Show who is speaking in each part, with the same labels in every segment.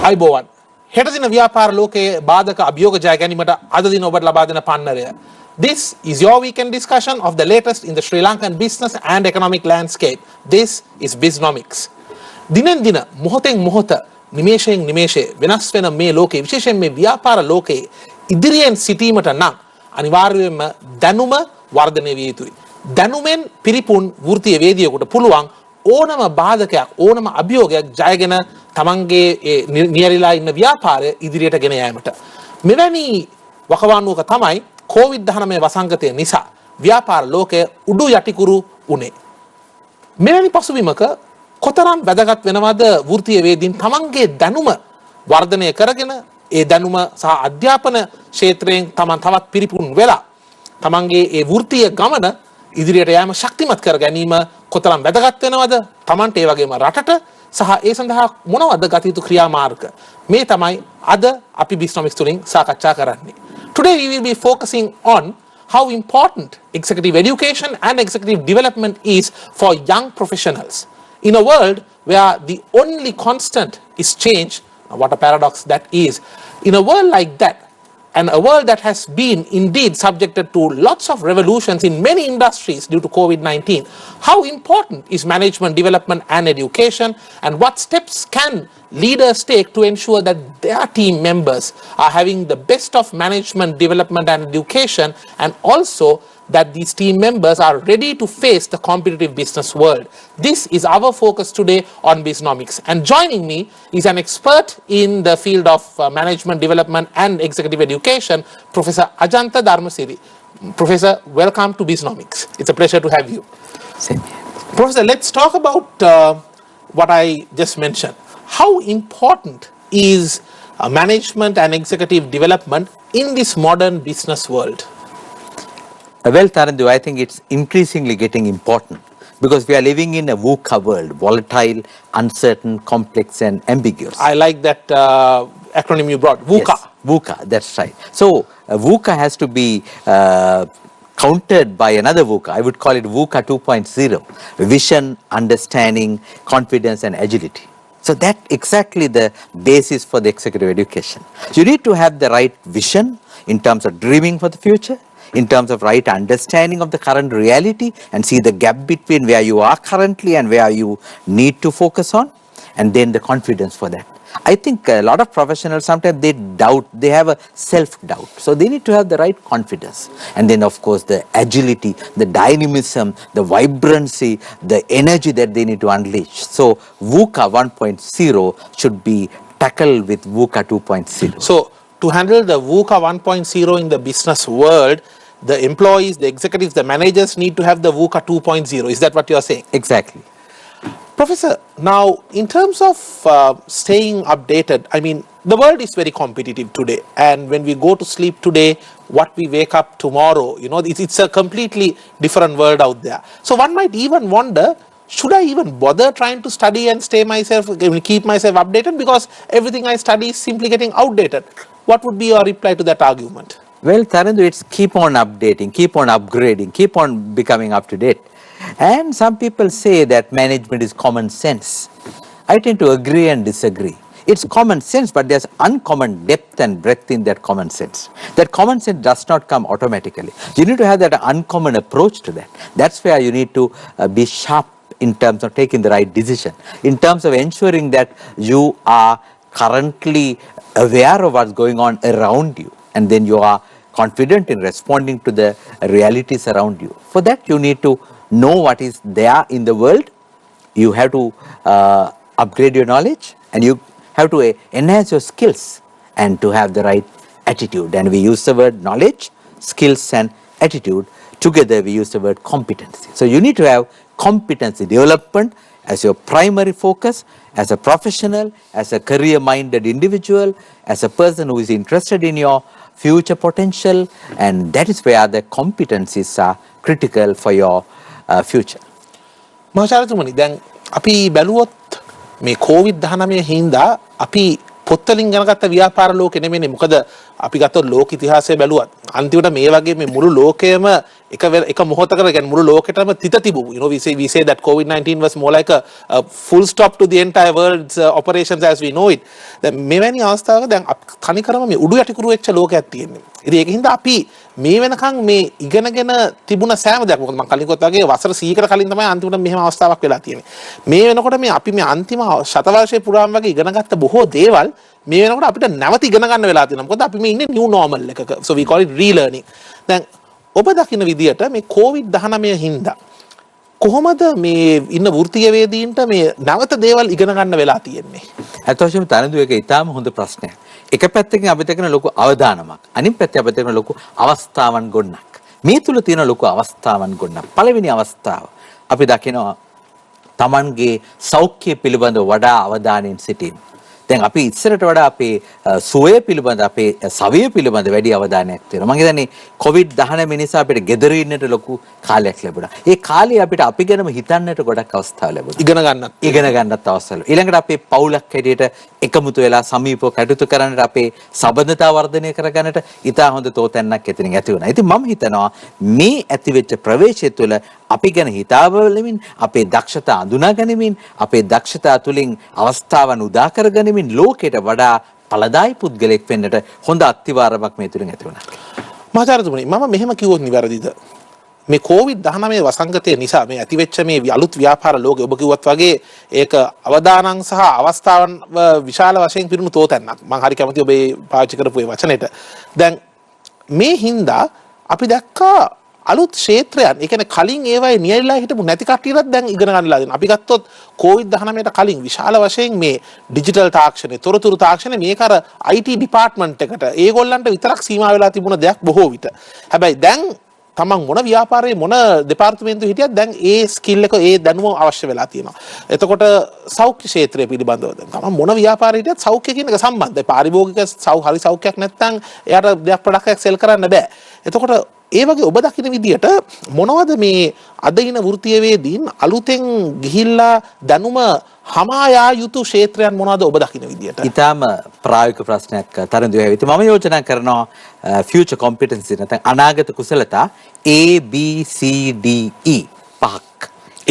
Speaker 1: අයිබෝවන් හෙට දින ව්‍යාපාර ලෝකයේ බාධක අභියෝග ජය ගැනීමට අද දින ඔබට ලබා දෙන පන්නරය. This is your weekend discussion of the latest in the Sri Lankan business and economic landscape. This is Bisnomics. දිනෙන් දින මොහොතෙන් මොහොත නිමේෂයෙන් නිමේෂයේ වෙනස් වෙන මේ ලෝකයේ විශේෂයෙන් මේ ව්‍යාපාර ලෝකයේ ඉදිරියෙන් සිටීමට නම් අනිවාර්යයෙන්ම දැනුම වර්ධනය විය යුතුයි. දැනුමෙන් පිරිපුන් වෘත්තීය වේදිකයට පුළුවන් ඕනම බාධකයක් ඕනම අභියෝගයක් ජයගෙන තමන්ගේ නියරිලා ඉන්න ව්‍යාපාරය ඉදිරියට ගෙන යාමට මෙවැනි වකවානුවක තමයි COVID-19 වසංගතය නිසා ව්‍යාපාර ලෝකය උඩු යටිකුරු උනේ. මෙවැනි පසුබිමක කොතරම් වැදගත් වෙනවද වෘත්තීය වේදීන් තමන්ගේ දැනුම වර්ධනය කරගෙන ඒ දැනුම සහ අධ්‍යාපන ක්ෂේත්‍රයෙන් තමන් තවත් පිරිපුන් වෙලා තමන්ගේ ඒ වෘත්තීය ගමන ඉදිරියට යෑම ශක්තිමත් කර ගැනීම කොතරම් වැදගත් වෙනවද තමන්ට ඒ වගේම රටට සහ ඒ සඳහා මොනවද ගත යුතු ක්‍රියාමාර්ග මේ තමයි අද අපි Bisnomics තුලින් සාකච්ඡා කරන්නේ. Today we will be focusing on how important executive education and executive development is for young professionals in a world where the only constant is change. What a paradox that is. In a world like that, and a world that has been indeed subjected to lots of revolutions in many industries due to COVID-19, how important is management development and education, and what steps can leaders take to ensure that their team members are having the best of management development and education, and also that these team members are ready to face the competitive business world. This is our focus today on Bisnomics. And joining me is an expert in the field of management development and executive education, Professor Ajantha Dharmasiri. Professor, welcome to Bisnomics. It's a pleasure to have you.
Speaker 2: Same here.
Speaker 1: Professor, let's talk about what I just mentioned. How important is management and executive development in this modern business world?
Speaker 2: Well, Tarandu, I think it's increasingly getting important because we are living in a VUCA world, volatile, uncertain, complex and ambiguous.
Speaker 1: I like that acronym you brought, VUCA.
Speaker 2: Yes, VUCA, that's right. So, VUCA has to be countered by another VUCA. I would call it VUCA 2.0, vision, understanding, confidence and agility. So that's exactly the basis for the executive education. You need to have the right vision in terms of dreaming for the future, in terms of right understanding of the current reality and see the gap between where you are currently and where you need to focus on, and then the confidence for that. I think a lot of professionals sometimes they doubt, they have a self-doubt. So they need to have the right confidence. And then of course the agility, the dynamism, the vibrancy, the energy that they need to unleash. So VUCA 1.0 should be tackled with VUCA 2.0.
Speaker 1: So to handle the VUCA 1.0 in the business world, the employees, the executives, the managers need to have the VUCA 2.0. Is that what you are saying?
Speaker 2: Exactly.
Speaker 1: Professor, now in terms of staying updated, I mean, the world is very competitive today. And when we go to sleep today, what we wake up tomorrow, you know, it's a completely different world out there. So one might even wonder, should I even bother trying to study and keep myself updated? Because everything I study is simply getting outdated. What would be your reply to that argument?
Speaker 2: Well, Tarandu, it's keep on updating, keep on upgrading, keep on becoming up to date. And some people say that management is common sense. I tend to agree and disagree. It's common sense, but there's uncommon depth and breadth in that common sense. That common sense does not come automatically. You need to have that uncommon approach to that. That's where you need to be sharp in terms of taking the right decision, in terms of ensuring that you are currently aware of what's going on around you, and then you are confident in responding to the realities around you. For that, you need to know what is there in the world. You have to upgrade your knowledge, and you have to enhance your skills and to have the right attitude. And we use the word knowledge, skills and attitude. Together we use the word competency. So you need to have competency development as your primary focus, as a professional, as a career-minded individual, as a person who is interested in your future potential, and that is where the competencies are critical for your future.
Speaker 1: මහාචාර්යතුමනි, දැන් අපි බැලුවොත් මේ COVID-19 හින්දා අපි පොත්තලින් ගණගත්ත ව්‍යාපාර ලෝකෙ නෙමෙයි. මොකද අපි ගත්තොත් ලෝක ඉතිහාසය බැලුවත් අන්තිමට මේ වගේ මේ මුළු ලෝකයම එක මොහොතකට කියන්නේ මුළු ලෝකෙටම තිත තිබු. You know, we say that COVID-19 was more like a full stop to the entire world's operations as we know it. දැන් මෙවැනි අවස්ථාවක දැන් කණිකරම මේ උඩු යටිකුරු වෙච්ච ලෝකයක් තියෙනවා. ඉතින් ඒකින්ද අපි මේ වෙනකන් මේ ඉගෙනගෙන තිබුණ සෑම දෙයක් මොකද මම කලින් කිව්වා වගේ වසර 100කට කලින් තමයි අන්තිමට මෙහෙම අවස්ථාවක් වෙලා තියෙන්නේ. මේ වෙනකොට මේ අපි මේ අන්තිම ශතවර්ෂයේ පුරාම වගේ ඉගෙනගත්ත බොහෝ දේවල් මේ වෙනකොට අපිට නැවත ඉගෙන ගන්න වෙලා තියෙනවා. මොකද අපි මේ ඉන්නේ new normal එකක. So we call it relearning. දැන් ඔබ දකින්න විදියට මේ COVID-19 හින්දා කොහොමද මේ ඉන්න වෘත්තීයවේදීන්ට මේ නැවත දේවල් ඉගෙන ගන්න වෙලා තියෙන්නේ?
Speaker 2: අතවශ්‍යම තනදු එක ඉතාම හොඳ ප්‍රශ්නයක්. එක පැත්තකින් අපිට කරන ලොකු අවදානමක්. අනිත් පැත්තේ අපිට කරන ලොකු අවස්ථාවන් ගොන්නක්. මේ තුල තියෙන ලොකු අවස්ථාවන් ගොන්නක්. පළවෙනි අවස්ථාව අපි දකිනවා Tamanගේ සෞඛ්‍ය පිළිබඳ වඩා අවධානයෙන් සිටීම. දැන් අපි ඉස්සරට වඩා අපේ සුවය පිළිබඳ අපේ සවිය පිළිබඳ වැඩි අවධානයක් තියෙනවා. මම හිතන්නේ COVID-19 නිසා අපිට ගෙදර ඉන්නට ලොකු කාලයක් ලැබුණා. ඒ කාලේ අපිට අපි ගැනම හිතන්නට ගොඩක් අවස්ථා ලැබුණා. ඉගෙන ගන්නත් අවස්ථා ලැබුණා. ඊළඟට අපේ පවුලක් හැටියට එකමුතු වෙලා සමීපව කටයුතු කරන්නට අපේ සබඳතා වර්ධනය කරගන්නට ඉතා හොඳ තෝතැන්නක් එතනින් ඇති වුණා. ඉතින් මම හිතනවා මේ ඇතිවෙච්ච ප්‍රවේශය තුළ අපි ගැන හිතා බලමින් අපේ දක්ෂතා අඳුනා ගනිමින් අපේ දක්ෂතා තුළින් අවස්ථාවන් උදා කර ගනිමින් ලෝකයට වඩා ඵලදායි පුද්ගලෙක් වෙන්නට හොඳ අත්විවරමක් මේ තුලින් ඇති වුණා.
Speaker 1: මහාචාර්යතුමනි මම මෙහෙම කිව්වොත් නිවැරදිද? මේ COVID-19 වසංගතය නිසා මේ ඇතිවෙච්ච මේ අලුත් ව්‍යාපාර ලෝකෙ ඔබ කිව්වත් වගේ ඒක අවදානං සහ අවස්ථාවන් විශාල වශයෙන් පිරුණු තෝතැන්නක්. මම හරි කැමතියි ඔබ මේ පාවිච්චි කරපු ඒ වචනෙට. දැන් මේ හින්දා අපි දැක්කා අලුත් ක්ෂේත්‍රයන් ඒ කියන්නේ කලින් ඒවායේ නියැලිලා හිටපු නැති කට්ටියටත් දැන් ඉගෙන ගන්නලා දෙනවා. අපි ගත්තොත් COVID-19ට කලින් විශාල වශයෙන් මේ ඩිජිටල් තාක්ෂණය, තොරතුරු තාක්ෂණය මේක අර IT ඩිපාර්ට්මන්ට් එකට ඒගොල්ලන්ට විතරක් සීමා වෙලා තිබුණ දෙයක් බොහෝ විට. හැබැයි දැන් තමන් මොන ව්‍යාපාරයේ මොන දෙපාර්තමේන්තුවේ හිටියත් දැන් ඒ ස්කිල් එක ඒ දැනුම අවශ්‍ය වෙලා තියෙනවා. එතකොට සෞඛ්‍ය ක්ෂේත්‍රය පිළිබඳව දැන් තමන් මොන ව්‍යාපාරයේ හිටියත් සෞඛ්‍ය කියන එක සම්බන්ධයි. පාරිභෝගික හරි සෞඛ්‍යයක් නැත්නම් එයාට දෙයක් ප්‍රොඩක්ට් එකක් සෙල් කරන්න බෑ. එතකොට ඒ වගේ ඔබ දකින විදියට මොනවද මේ අද ඉන වෘත්තීයවේදීන් අලුතෙන් ගිහිල්ලා දැනුම හමා යා යුතු ක්ෂේත්‍රයන් මොනවද ඔබ දකින විදියට?
Speaker 2: ඊටාම ප්‍රායෝගික ප්‍රශ්නයක් තරඳු වෙයි. මම යෝජනා කරනවා future competency නැත්නම් අනාගත කුසලතා ABCDE පහක්.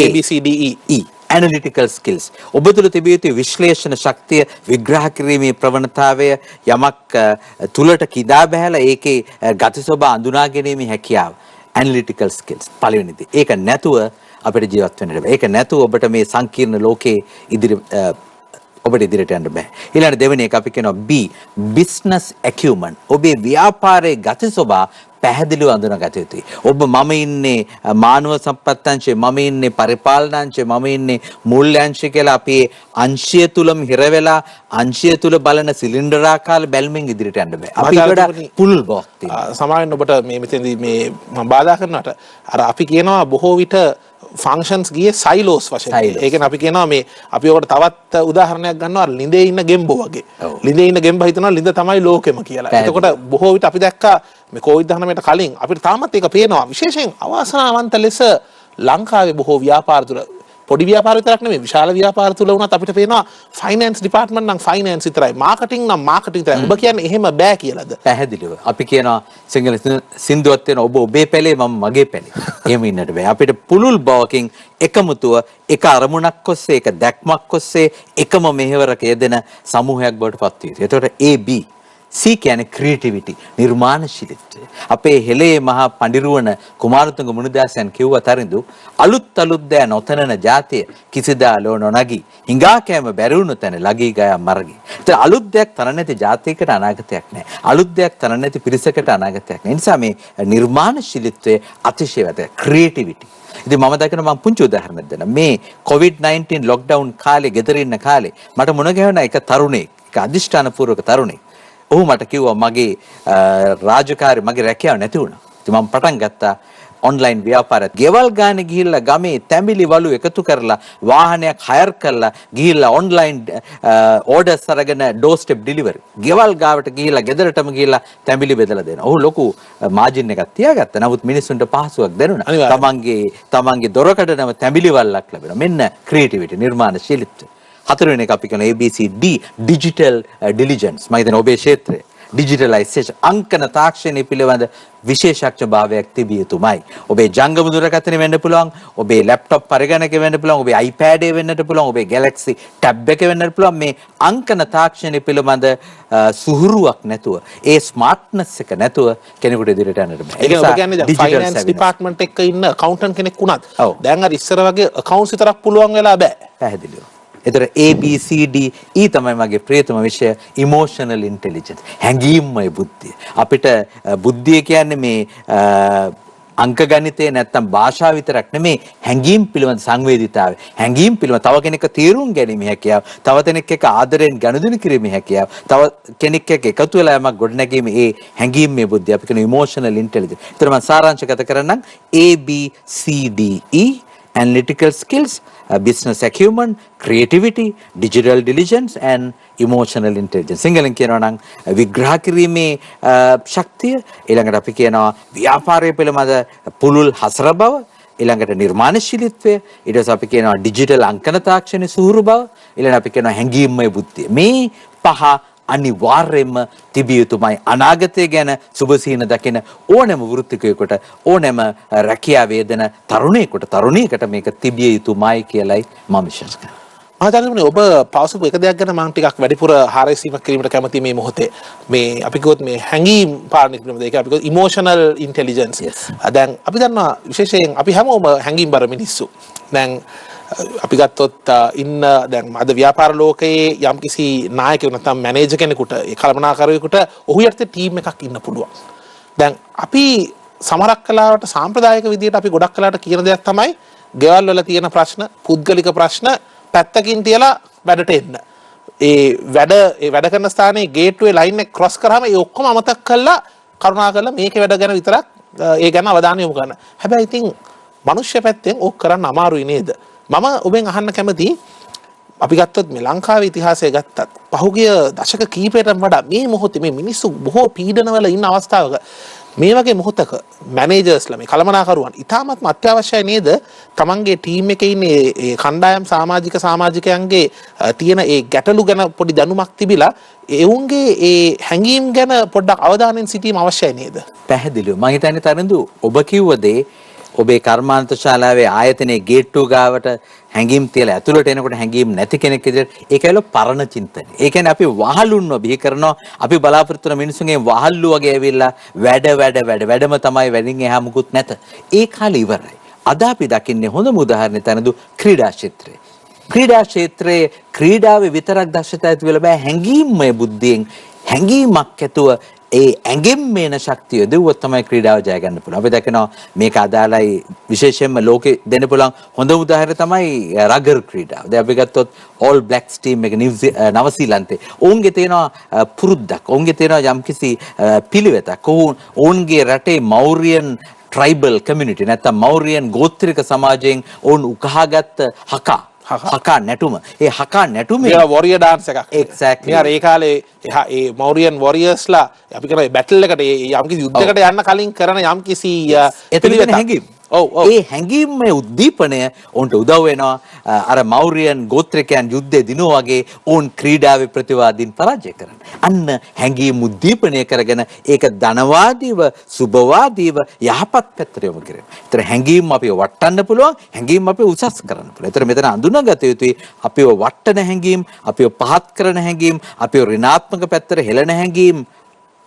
Speaker 1: ABCDE
Speaker 2: analytical skills. ඔබ තුළ තිබිය යුතු විශ්ලේෂණ ශක්තිය, විග්‍රහ කිරීමේ ප්‍රවණතාවය, යමක් තුලට කිදා බහැලා ඒකේ ගති ස්වභාව අඳුනා ගැනීමේ හැකියාව. analytical skills පළවෙනි දේ. ඒක නැතුව අපිට ජීවත් වෙන්න බෑ. ඒක නැතුව ඔබට මේ සංකීර්ණ ලෝකයේ ඔබට ඉදිරියට යන්න බෑ. ඊළඟ දෙවෙනි එක අපි කියනවා B business acumen. ඔබේ ව්‍යාපාරයේ ගති ස්වභාව පැහැදිලිව අඳුනගත යුතුයි. ඔබ මම ඉන්නේ මානව සම්පත් අංශයේ, මම ඉන්නේ පරිපාලන අංශයේ, මම ඉන්නේ මූල්‍ය අංශය කියලා අපි අංශය තුලම හිර වෙලා අංශය තුල බලන සිලින්ඩර් ආකාර බැල්මෙන් ඉදිරියට යන්න බෑ. අපි වඩා පුළුල් බවක් තියෙනවා.
Speaker 1: සමාවෙන්න ඔබට මේ මෙතෙන්දී මේ මම බාධා කරනවට අර අපි කියනවා බොහෝ විට ෆන්ක්ෂන්ස් ගියේ සයිලෝස් වශයෙන්. ඒ කියන්නේ අපි කියනවා මේ අපි ඔකට තවත් උදාහරණයක් ගන්නවා ලිඳේ ඉන්න ගෙම්බෝ වගේ. ලිඳේ ඉන්න ගෙම්බා හිතනවා ලිඳ තමයි ලෝකෙම කියලා. එතකොට බොහෝ විට අපි දැක්කා මේ COVID-19ට කලින් අපිට තාමත් ඒක පේනවා. විශේෂයෙන් අවාසනාවන්ත ලෙස ලංකාවේ බොහෝ ව්‍යාපාර තුළ පොඩි ව්‍යාපාර විතරක් නෙමෙයි විශාල ව්‍යාපාර තුළ වුණත් අපිට පේනවා ෆයිනෑන්ස් ඩිපාර්ට්මන්ට් නම් ෆයිනෑන්ස් විතරයි, මාකටිං නම් මාකටිං විතරයි. ඔබ කියන්නේ එහෙම බෑ කියලාද?
Speaker 2: පැහැදිලිව. අපි කියනවා සිංහල සින්දුවක් තියෙන ඔබ ඔබේ පැලේ මම මගේ පැලේ. එහෙම ඉන්නට බෑ. අපිට පුළුල් බවකින් එකමුතුව එක අරමුණක් ඔස්සේ එක දැක්මක් ඔස්සේ එකම මෙහෙවරක යෙදෙන සමූහයක් බවට පත් වෙනවා. එතකොට AB C කියන්නේ ක්‍රියේටිවිටි, නිර්මාණශීලීත්වය. අපේ හෙළේ මහා පඬිරුවන කුමාරතුංග මුනිදාසයන් කිව්වා තරිඳු අලුත් දෑ නොතනන જાතිය කිසිදා ලෝ නොනගී හිඟා කෑම බැරි වුණු තැන ලගී ගයා මර්ගී. ඒතර අලුත් දෙයක් තන නැති જાතියකට අනාගතයක් නැහැ. අලුත් දෙයක් තන නැති පිරිසකට අනාගතයක් නැහැ. ඒ නිසා මේ නිර්මාණශීලීත්වයේ අතිශය වැදගත් ක්‍රියේටිවිටි. ඉතින් මම දකිනවා මම පුංචි උදාහරණයක් දෙන්නම්. මේ COVID-19 ලොක්ඩවුන් කාලේ ගෙදර ඉන්න කාලේ මට මුණ ගැහුණා එක තරුණෙක්, එක අධිෂ්ඨානපූර්වක තරුණෙක්. ඔහු මට කිව්වා මගේ රාජකාරි මගේ රැකියාව නැති වුණා. ඉතින් මම පටන් ගත්තා ඔන්ලයින් ව්‍යාපාරයක්. ගෙවල් ගානේ ගිහිල්ලා ගමේ තැඹිලි වලු එකතු කරලා වාහනයක් හයර් කරලා ගිහිල්ලා ඔන්ලයින් ඕඩර්ස් අරගෙන ඩෝර් ස්ටෙප් ඩිලිවරි. ගෙවල් ගාවට ගිහිල්ලා ගෙදරටම ගිහිල්ලා තැඹිලි බෙදලා දෙනවා. ඔහු ලොකු මාජින් එකක් තියාගත්තා. නමුත් මිනිස්සුන්ට පහසුවක් දැනුණා. තමන්ගේ දොරකඩනම තැඹිලි වල්ලක් ලැබෙනවා. මෙන්න ක්‍රියේටිවිටි, නිර්මාණශීලීත්වය. හතරවෙනි එක අපි කියන ABCD ඩිජිටල් ඩිලිජන්ස්. මම හිතන්නේ ඔබේ ක්ෂේත්‍රය digitalization අංකන තාක්ෂණය පිළිබඳ විශේෂඥභාවයක් තිබිය යුතුමයි. ඔබේ ජංගම දුරකථනය වෙන්න පුළුවන්, ඔබේ ලැප්ටොප් පරිගණකය වෙන්න පුළුවන්, ඔබේ iPad එක වෙන්නට පුළුවන්, ඔබේ Galaxy tab එක වෙන්නට පුළුවන්. මේ අංකන තාක්ෂණය පිළිබඳ සුහුරුවක් නැතුව, ඒ ස්මාර්ට්නස් එක නැතුව කෙනෙකුට ඉදිරියට යන්නට බෑ.
Speaker 1: ඒ කියන්නේ ඔබ කියන්නේ දැන් ෆයිනෑන්ස් ඩිපාර්ට්මන්ට් එකක ඉන්න account කෙනෙක් වුණත් දැන් අර ඉස්සර වගේ accounts විතරක් පුළුවන් වෙලා බෑ.
Speaker 2: පැහැදිලිව. එතර ABCD E තමයි මගේ ප්‍රියතම විෂය emotional intelligence. හැඟීම්මය බුද්ධිය. අපිට බුද්ධිය කියන්නේ මේ අංක ගණිතය නැත්තම් භාෂාව විතරක් නෙමේ හැඟීම් පිළිබඳ සංවේදීතාවය. හැඟීම් පිළිබඳ තව කෙනෙක්ව තේරුම් ගැනීමේ හැකියාව, තව කෙනෙක් එක්ක ආදරයෙන් ගනුදෙනු කිරීමේ හැකියාව, තව කෙනෙක් එක්ක එකතු වෙලා යමක් ගොඩනැගීමේ ඒ හැඟීම්මය බුද්ධිය අපි කියන emotional intelligence. ඒතර මම සාරාංශගත කරන්නම් ABCDE analytical skills, business acumen, creativity, digital diligence and emotional intelligence. සිංහලෙන් කියනවා නම් විග්‍රහ කිරීමේ ශක්තිය, ඊළඟට අපි කියනවා ව්‍යාපාරය පිළිබඳ පුළුල් හසර බව, ඊළඟට නිර්මාණශීලීත්වය, ඊට පස්සේ අපි කියනවා ඩිජිටල් අංකන තාක්ෂණයේ සූරු බව, ඊළඟට අපි කියනවා හැඟීම්මය බුද්ධිය. මේ පහ අනිවාර්යයෙන්ම තිබිය යුතුමයි අනාගතය ගැන සුබසීන දකින ඕනෑම වෘත්තිකයෙකුට, ඕනෑම රැකියා වේදන තරුණියකට මේක තිබිය යුතුමයි කියලයි මම විශ්වාස කරනවා.
Speaker 1: මහාචාර්යතුමනි, ඔබ පවසපු එක දෙයක් ගැන මම ටිකක් වැඩිපුර හාරසීමක් කිරීමට කැමතියි මේ මොහොතේ. මේ අපි කිව්වොත් මේ හැඟීම් පාලනය කිරීම දෙක අපි කිව්වොත් emotional intelligence. දැන් අපි දන්නවා විශේෂයෙන් අපි හැමෝම හැඟීම්බර මිනිස්සු. දැන් අපි ගත්තොත් ඉන්න දැන් අද ව්‍යාපාර ලෝකයේ යම්කිසි නායකයෙකු නැත්නම් මැනේජර් කෙනෙකුට, ඒ කළමනාකරුවෙකුට ඔහු යටතේ ටීම් එකක් ඉන්න පුළුවන්. දැන් අපි සමහරක් කලාවට සාම්ප්‍රදායික විදියට අපි ගොඩක් කලාවට කියන දෙයක් තමයි ගෙවල් වල තියෙන ප්‍රශ්න, පුද්ගලික ප්‍රශ්න පැත්තකින් තියලා වැඩට එන්න. ඒ වැඩ කරන ස්ථානයේ ගේට්වේ ලයින් එක ක්‍රොස් කරාම ඒ ඔක්කොම අමතක කරලා කරුණාකරලා මේකේ වැඩ ගැන විතරක් ඒ ගැන අවධානය යොමු කරන්න. හැබැයි ඉතින් මිනිස්සු පැත්තෙන් ඕක කරන්න අමාරුයි නේද? මම ඔබෙන් අහන්න කැමතියි, අපි ගත්තොත් මේ ලංකාවේ ඉතිහාසය ගත්තත් පහුගිය දශක කීපයටම වඩා මේ මොහොතේ මේ මිනිස්සු බොහෝ පීඩනවල ඉන්න අවස්ථාවක මේ වගේ මොහොතක මැනේජර්ස්ලා, මේ කළමනාකරුවන් ඉතාමත්ම අත්‍යවශ්‍යයි නේද තමන්ගේ ටීම් එකේ ඉන්න ඒ කණ්ඩායම් සමාජිකයන්ගේ තියෙන ඒ ගැටලු ගැන පොඩි දැනුමක් තිබිලා එවුන්ගේ ඒ හැඟීම් ගැන පොඩ්ඩක් අවධානයෙන් සිටීම අවශ්‍යයි නේද?
Speaker 2: පැහැදිලිව. මම හිතන්නේ තරිඳු ඔබ කිව්ව දේ ඔබේ කර්මාන්ත ශාලාවේ ආයතනයේ ගේට්ටුව ගාවට හැංගීම් තියලා ඇතුළට එනකොට හැංගීම් නැති කෙනෙක් විදිහට ඒකයිල පරණ චින්තනය. ඒ කියන්නේ අපි වහලුන්ව බිහි කරනවා. අපි බලාපොරොත්තු වෙන මිනිස්සුන්ගේ වහල්ලු වගේ ඇවිල්ලා වැඩම තමයි වැඩින් එහා මුකුත් නැත. ඒ කාලේ ඉවරයි. අද අපි දකින්නේ හොඳම උදාහරණය තනදු ක්‍රීඩා ක්ෂේත්‍රය. ක්‍රීඩා ක්ෂේත්‍රයේ ක්‍රීඩාවේ විතරක් දක්ෂතාවය ඇති වෙලා බෑ, හැංගීම්මය බුද්ධියෙන් හැංගීමක් ඇතුව ඒ ඇඟෙන් මේන ශක්තිය දෙවුවොත් තමයි ක්‍රීඩාව ජය ගන්න පුළුවන්. අපි දකිනවා මේක අදාළයි විශේෂයෙන්ම ලෝකෙ දෙන්න පුළුවන් හොඳ උදාහරණය තමයි රගර් ක්‍රීඩාව. දැන් අපි ගත්තොත් ඕල් බ්ලැක්ස් ටීම් එක නවසීලන්තේ. ඔවුන්ගේ තියෙනවා පුරුද්දක්. ඔවුන්ගේ තියෙනවා යම්කිසි පිළිවෙතක්. ඔවුන්ගේ රටේ මෞරියන් ට්‍රයිබල් කමියුනිටි නැත්නම් මෞරියන් ගෝත්‍රික සමාජයෙන් ඔවුන් උකහාගත්ත හකා නැටුම. ඒ හකා නැටුමේ
Speaker 1: වොරියර් ඩාන්ස් එකක්.
Speaker 2: එක්සැක්ට්ලි.
Speaker 1: මේ අර ඒ කාලේ ඒ මෞරියන් වොරියර්ස්ලා අපි කරේ බැටල් එකට යම්කිසි යුද්ධයකට යන්න කලින් කරන යම්කිසි
Speaker 2: පිළිවෙත හැංගීම්. ඒ හැංගීම්මේ උද්දීපනය ඔවුන්ට උදව් වෙනවා අර මෞරියන් ගෝත්‍රිකයන් යුද්ධේ දිනෝ වගේ ඔවුන් ක්‍රීඩාවේ ප්‍රතිවාදීන් පරාජය කරන්න. අන්න හැංගීම් උද්දීපනය කරගෙන ඒක ධනවාදීව, සුබවාදීව යහපත් පැත්තට යොමු කිරීම. ඒතර හැංගීම් අපිව වටන්න පුළුවන්, හැංගීම් අපිව උසස් කරන්න පුළුවන්. ඒතර මෙතන අඳුනගත යුතුයි අපිව වටන හැංගීම්, අපිව පහත් කරන හැංගීම්, අපිව ඍණාත්මක පැත්තට හෙළන හැංගීම්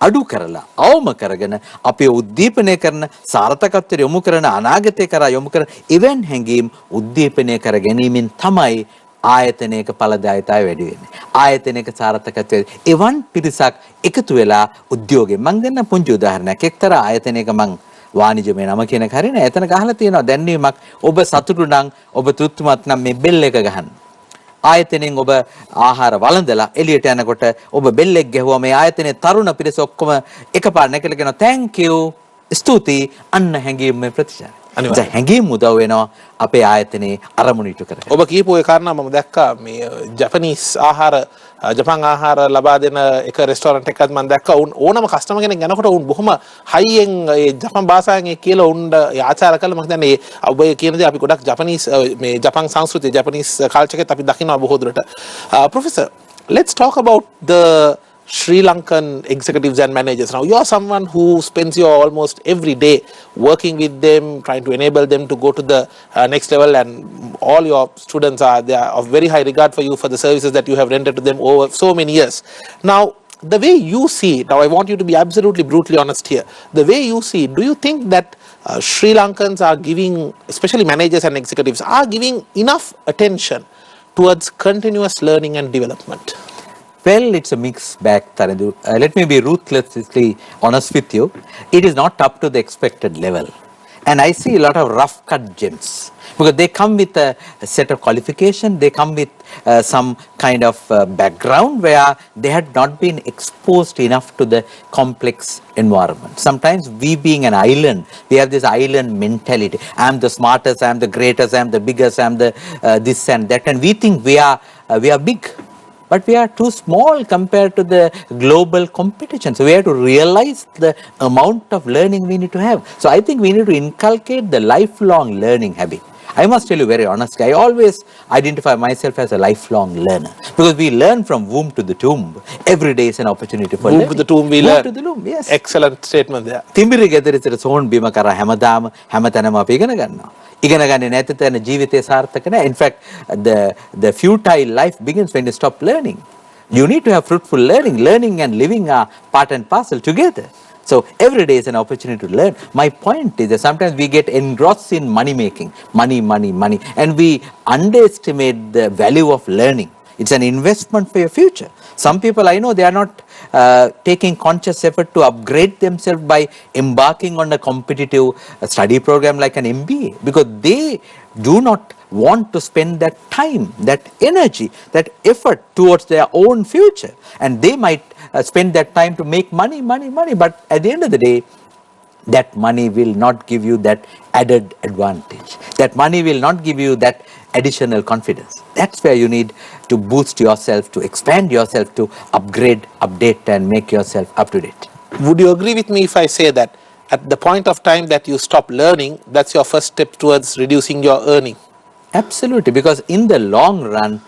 Speaker 2: අඩු කරලා අවම කරගෙන අපේ උද්දීපනය කරන සාර්ථකත්වයට යොමු කරන අනාගතය කරා යොමු කරන එවන් හැඟීම් උද්දීපනය කර ගැනීමෙන් තමයි ආයතනයක ඵලදායීතාවය වැඩි වෙන්නේ. ආයතනයක සාර්ථකත්වය එවන් පිරිසක් එකතු වෙලා උද්‍යෝගයෙන් මම දෙන්න පුංචි උදාහරණයක්. එක්තරා ආයතනයක මම වාණිජමය නම කියන එක හරිනේ. එතන ගහලා තියෙනවා දැන්වීමක්. ඔබ සතුටු නම්, ඔබ තෘප්තිමත් නම් මේ බෙල් එක ගහන්න. ආයතනයෙන් ඔබ ආහාර වළඳලා එළියට යනකොට ඔබ බෙල්ලෙක් ගැහුවා මේ ආයතනයේ තරුණ පිරිස ඔක්කොම එකපාර නැකලා කියනවා thank you ස්තුතියි අන්න හැංගීම් ප්‍රතිචාර. අනිවාර්යයෙන් හැංගීම් උදව් වෙනවා අපේ ආයතනයේ අරමුණු ඉටු කරගන්න.
Speaker 1: ඔබ කියපු ඒ කාරණා මම දැක්කා මේ ජපන් ආහාර ලබා දෙන එක රෙස්ටෝරන්ට් එකක් මම දැක්කා. ඕනම කස්ටමර් කෙනෙක් යනකොට උන් බොහොම හයියෙන් ඒ ජපන් භාෂාවෙන් ඒ කියලා උන් ආචාර කළා. මම හිතන්නේ ඔබ කියන දේ අපි ගොඩක් මේ ජපන් සංස්කෘතිය, ජපනීස් කල්චර් එකත් අපි දකිනවා බොහෝ දුරට. Professor, let's talk about the Sri Lankan executives and managers. Now, you're someone who spends your almost every day working with them, trying to enable them to go to the next level, and all your students are of very high regard for you for the services that you have rendered to them over so many years. Now, the way you see it, now I want you to be absolutely brutally honest here. The way you see it, do you think that Sri Lankans are giving, especially managers and executives, are giving enough attention towards continuous learning and development?
Speaker 2: Well, it's a mixed bag, Tarandu. Let me be ruthlessly honest with you. It is not up to the expected level. And I see a lot of rough cut gems because they come with a set of qualification, they come with some kind of background where they had not been exposed enough to the complex environment. Sometimes we being an island, we have this island mentality. I am the smartest, I am the greatest, I am the biggest, I am the this and that, and we think we are big. But we are too small compared to the global competition. So we have to realize the amount of learning we need to have. So I think we need to inculcate the lifelong learning habit. I must tell you very honestly, I always identify myself as a lifelong learner because we learn from womb to the tomb. Every day is an opportunity for learning.
Speaker 1: Womb to the tomb we
Speaker 2: Womb
Speaker 1: learn.
Speaker 2: to the tomb, yes.
Speaker 1: Excellent statement there.
Speaker 2: තිඹිරි ගෙදරිතර සෝන් බිම කරා හැමතැනම අපි ඉගෙන ගන්නවා. ඉගෙන ගන්නේ නැති තැන ජීවිතේ සාර්ථක නැහැ. In fact, the futile life begins when you stop learning. You need to have fruitful learning. Learning and living are part and parcel together. So every day is an opportunity to learn. My point is that sometimes we get engrossed in money making, money, and we underestimate the value of learning. It's an investment for your future. Some people I know, they are not taking conscious effort to upgrade themselves by embarking on a competitive study program like an MBA because they do not want to spend that time, that energy, that effort towards their own future. And they might spend that time to make money. But at the end of the day, that money will not give you that added advantage. That money will not give you that additional confidence. That's where you need to boost yourself, to expand yourself, to upgrade, update, and make yourself up to date.
Speaker 1: Would you agree with me if I say that at the point of time that you stop learning, that's your first step towards reducing your earning?
Speaker 2: Absolutely, because in the long run,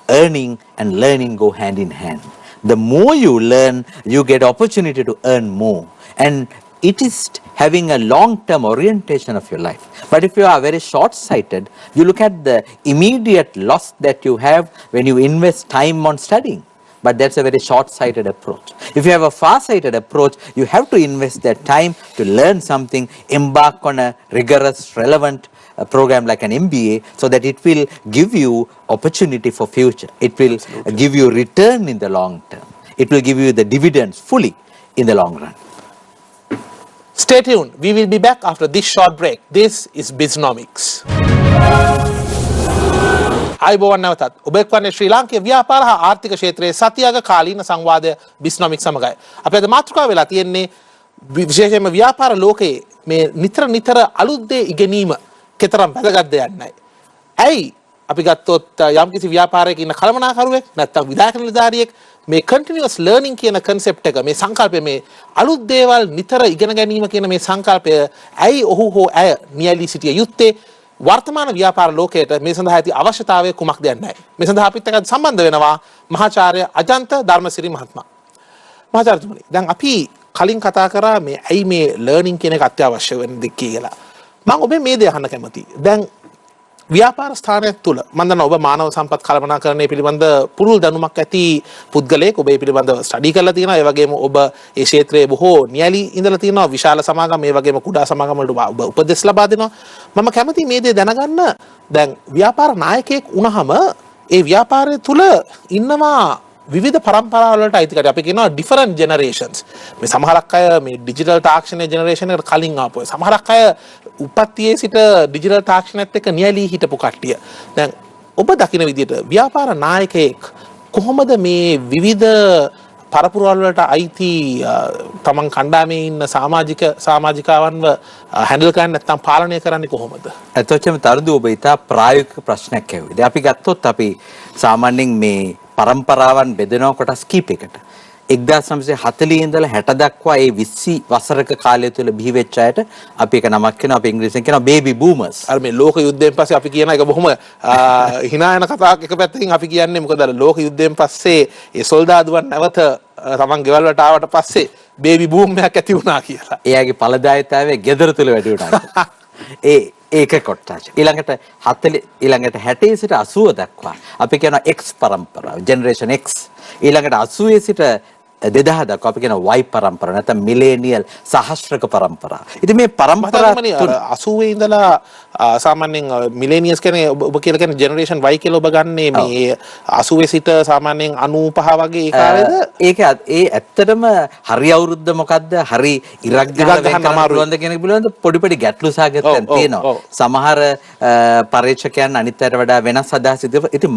Speaker 2: earning and learning go hand in hand. The more you learn, you get opportunity to earn more. And it is having a long-term orientation of your life. But if you are very short-sighted, you look at the immediate loss that you have when you invest time on studying. But that's a very short-sighted approach. If you have a far-sighted approach, you have to invest that time to learn something, embark on a rigorous, relevant program like an MBA so that it will give you opportunity for future. It will give you return in the long term. It will give you the dividends fully in the long run.
Speaker 1: Stay tuned. We will be back after this short break. This is Bisnomics. අයිබෝවන් නැවතත් ඔබ එක්වන්නේ ශ්‍රී ලාංකේය ව්‍යාපාර හා ආර්ථික ක්ෂේත්‍රයේ සතියක කාලීන සංවාදය Bisnomics සමගයි. අපි අද මාතෘකාව වෙලා තියෙන්නේ විශේෂයෙන්ම ව්‍යාපාර ලෝකයේ මේ නිතර අලුත් දේ ඉගෙනීම කෙතරම් වැදගත්ද යන්නයි. ඇයි අපි ගත්තොත් යම්කිසි ව්‍යාපාරයක ඉන්න කළමනාකරුවෙක් නැත්නම් විධායක නිලධාරියෙක් මේ continuous learning කියන concept එක මේ සංකල්පය මේ අලුත් දේවල් නිතර ඉගෙන ගැනීම කියන මේ සංකල්පය ඇයි ඔහු හෝ ඇය නියැලී සිටිය යුත්තේ වර්තමාන ව්‍යාපාර ලෝකයට මේ සඳහා ඇති අවශ්‍යතාවය කුමක්ද යන්නයි. මේ සඳහා අපිත් එක්ක සම්බන්ධ වෙනවා මහාචාර්ය අජන්ත ධර්මසිරි මහත්මයා. මහාචාර්යතුමනි, දැන් අපි කලින් කතා කරා මේ ඇයි මේ learning කියන එක අත්‍යවශ්‍ය වෙන්නේ කියලා. මම ඔබේ මේ දේ අහන්න කැමතියි. දැන් ව්‍යාපාර ස්ථානයක් තුල මම දන්නවා ඔබ මානව සම්පත් කළමනාකරණය පිළිබඳ පුරුල් දැනුමක් ඇති පුද්ගලයෙක්. ඔබ ඒ පිළිබඳව ස්ටඩි කරලා තියෙනවා. ඒ වගේම ඔබ ඒ ක්ෂේත්‍රයේ බොහෝ නියැලී ඉඳලා තියෙනවා. විශාල සමාගම් ඒ වගේම කුඩා සමාගම් වලට ඔබ උපදෙස් ලබා දෙනවා. මම කැමතියි මේ දේ දැනගන්න. දැන් ව්‍යාපාර නායකයෙක් වුණාම ඒ ව්‍යාපාරය තුල ඉන්නවා විවිධ පරම්පරාවල් වලට අයිති කට්ටිය. අපි කියනවා different generations. මේ සමහරක් අය මේ digital තාක්ෂණයේ generation එකට කලින් ආපු අය. සමහරක් අය උපත්තියේ සිට digital තාක්ෂණයත් එක්ක නියැලී හිටපු කට්ටිය. දැන් ඔබ දකින විදිහට ව්‍යාපාර නායකයෙක් කොහොමද මේ විවිධ පරපුරවල් වලට අයිති තමන් කණ්ඩායමේ ඉන්න සමාජිකාවන්ව හැන්ඩල් කරන්නේ නැත්නම් පාලනය කරන්නේ කොහොමද?
Speaker 2: එතකොටම තරුදු ඔබ ඉතා ප්‍රායෝගික ප්‍රශ්නයක් ඇහුවේ. අපි ගත්තොත් අපි සාමාන්‍යයෙන් මේ පරම්පරාවන් බෙදෙනවා කොටස් කීපයකට. 1940 ඉඳලා 60 දක්වා ඒ 20 වසරක කාලය තුල බිහි වෙච්ච අයට අපි එක නමක් කියනවා අපි ඉංග්‍රීසියෙන් කියනවා බේබි බූමර්ස්.
Speaker 1: අර මේ ලෝක යුද්ධයෙන් පස්සේ අපි කියන එක බොහොම hina යන කතාවක් එක පැත්තකින් අපි කියන්නේ මොකද අර ලෝක යුද්ධයෙන් පස්සේ ඒ සොල්දාදුවන් නැවත තමන් ගෙවල් වලට ආවට පස්සේ බේබි බූම් එකක් ඇති වුණා කියලා.
Speaker 2: එයාගේ ඵලදායීතාවය ගෙදර තුල වැඩි වුණා. ඒක කොටස. ඊළඟට 60 සිට 80 දක්වා අපි කියනවා X පරම්පරාව, ජෙනරේෂන් X. ඊළඟට 80 සිට 2000 දක්වා අපි කියනවා Y පරම්පරාව නැත්නම් මිලේනියල් සහස්‍රක පරම්පරාව. ඉතින් මේ පරම්පරා
Speaker 1: 80 ඉඳලා සාමාන්‍යයෙන් මිලේනියල්ස් කියන්නේ ඔබ කියලා කියන්නේ ජෙනරේෂන් Y කියලා ඔබ ගන්නේ මේ 80 සිට සාමාන්‍යයෙන් 95 වගේ ඒ කාලේද?
Speaker 2: ඒක ඒ ඇත්තටම හරි අවුරුද්ද මොකද්ද? හරි ඉරක් ගන්න අමාරුවන්ද කියන එක පිළිබඳ පොඩි ගැටලු සාගතයන් තියෙනවා. සමහර පරීක්ෂකයන් අනිත් අයට වඩා වෙනස් අදහස් ඉදිරිපත්. ඉතින්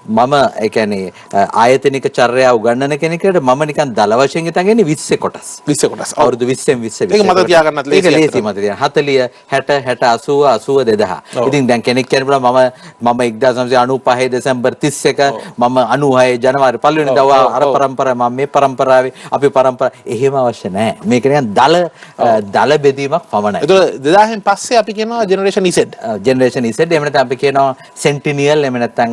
Speaker 2: මම ඒ කියන්නේ ආයතනික චර්යාව උගන්වන කෙනෙකුට මම නිකන් දල වශයෙන් හිතන්නේ 20 කොටස්. 20 කොටස්. අවුරුදු 20න් 20. ඒක
Speaker 1: මතක තියාගන්නත් ලේසියි.
Speaker 2: ඒක ලේසි මතක තියාගන්න. 40 60 60 80 2000. ඉතින් දැන් කෙනෙක් කියන්න පුළුවන් මම 1995 දෙසැම්බර් 31 මම 96 ජනවාරි 1 වෙනිදා අර පරම්පරාව මම මේ පරම්පරාවේ අපි පරම්පරාව එහෙම අවශ්‍ය නැහැ. මේක නිකන් දල බෙදීමක් පමණයි.
Speaker 1: ඒක 2000න් පස්සේ අපි කියනවා ජෙනරේෂන් Z.
Speaker 2: ජෙනරේෂන් Z එහෙම නැත්නම් අපි කියනවා සෙන්ටිනියල් එහෙම නැත්නම්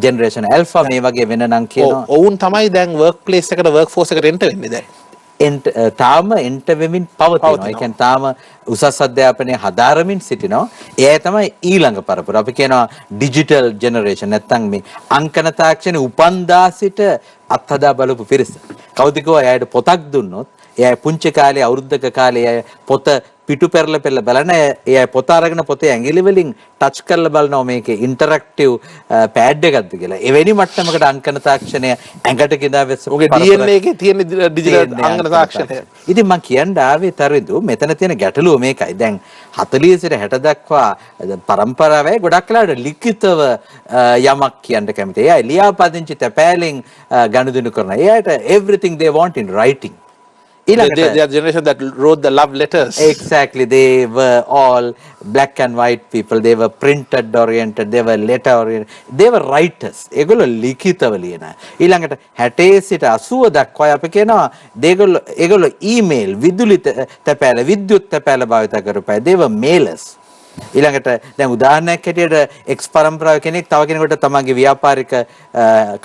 Speaker 2: ජෙනරේෂන් ඇල්ෆා මේ වගේ වෙන නම් කියනවා.
Speaker 1: ඔවුන් තමයි දැන් වර්ක් ප්ලේස් එකට වර්ක් ෆෝස් එකට එන්ටර් වෙන්නේ දැන්.
Speaker 2: තාම එන්ටර් වෙමින් පවතිනවා. ඒ කියන්නේ තාම උසස් අධ්‍යාපනයේ හදාරමින් සිටිනවා. එයා තමයි ඊළඟ පරපුර. අපි කියනවා ඩිජිටල් ජෙනරේෂන් නැත්නම් මේ අංකන තාක්ෂණයේ උපන්දා සිට අත්හදා බලපු පිරිස. කවුද කිව්වා එයාට පොතක් දුන්නොත් එයා පුංචි කාලේ අවුරුද්දක කාලේ එයා පොත පිටු පෙරල බලන එයා පොත අරගෙන පොතේ ඇඟිලි වලින් ටච් කරලා බලනවා මේකේ ඉන්ටරැක්ටිව් පෑඩ් එකක්ද කියලා. එවැනි මට්ටමකට අංකන තාක්ෂණය ඇඟට කිදා වෙස්ස.
Speaker 1: ඔගේ DNA එකේ තියෙන ඩිජිටල් අංකන තාක්ෂණය.
Speaker 2: ඉතින් මම කියන්න ආවේ තරිදු මෙතන තියෙන ගැටලුව මේකයි. දැන් 40 සිට 60 දක්වා පරම්පරාවේ ගොඩක් වෙලාවට ලිඛිතව යමක් කියන්න කැමති. එයා ලියාපදිංචි තැපෑලෙන් ගනුදෙනු කරනවා. එයාට everything they want in writing.
Speaker 1: They are generation that wrote the love letters.
Speaker 2: Exactly. They were all black and white people. They were printed oriented. They were letter oriented. They were writers. ඒගොල්ලෝ ලිඛිතව ලියන. ඊළඟට 60 සිට 80 දක්වා අපි කියනවා ඒගොල්ලෝ email විදුලි තැපෑල විද්‍යුත් තැපෑල භාවිත කරපෑ. They were mailers. ඊළඟට දැන් උදාහරණයක් හැටියට එක්ස් පරම්පරාව කෙනෙක් තව කෙනෙකුට තමන්ගේ ව්‍යාපාරික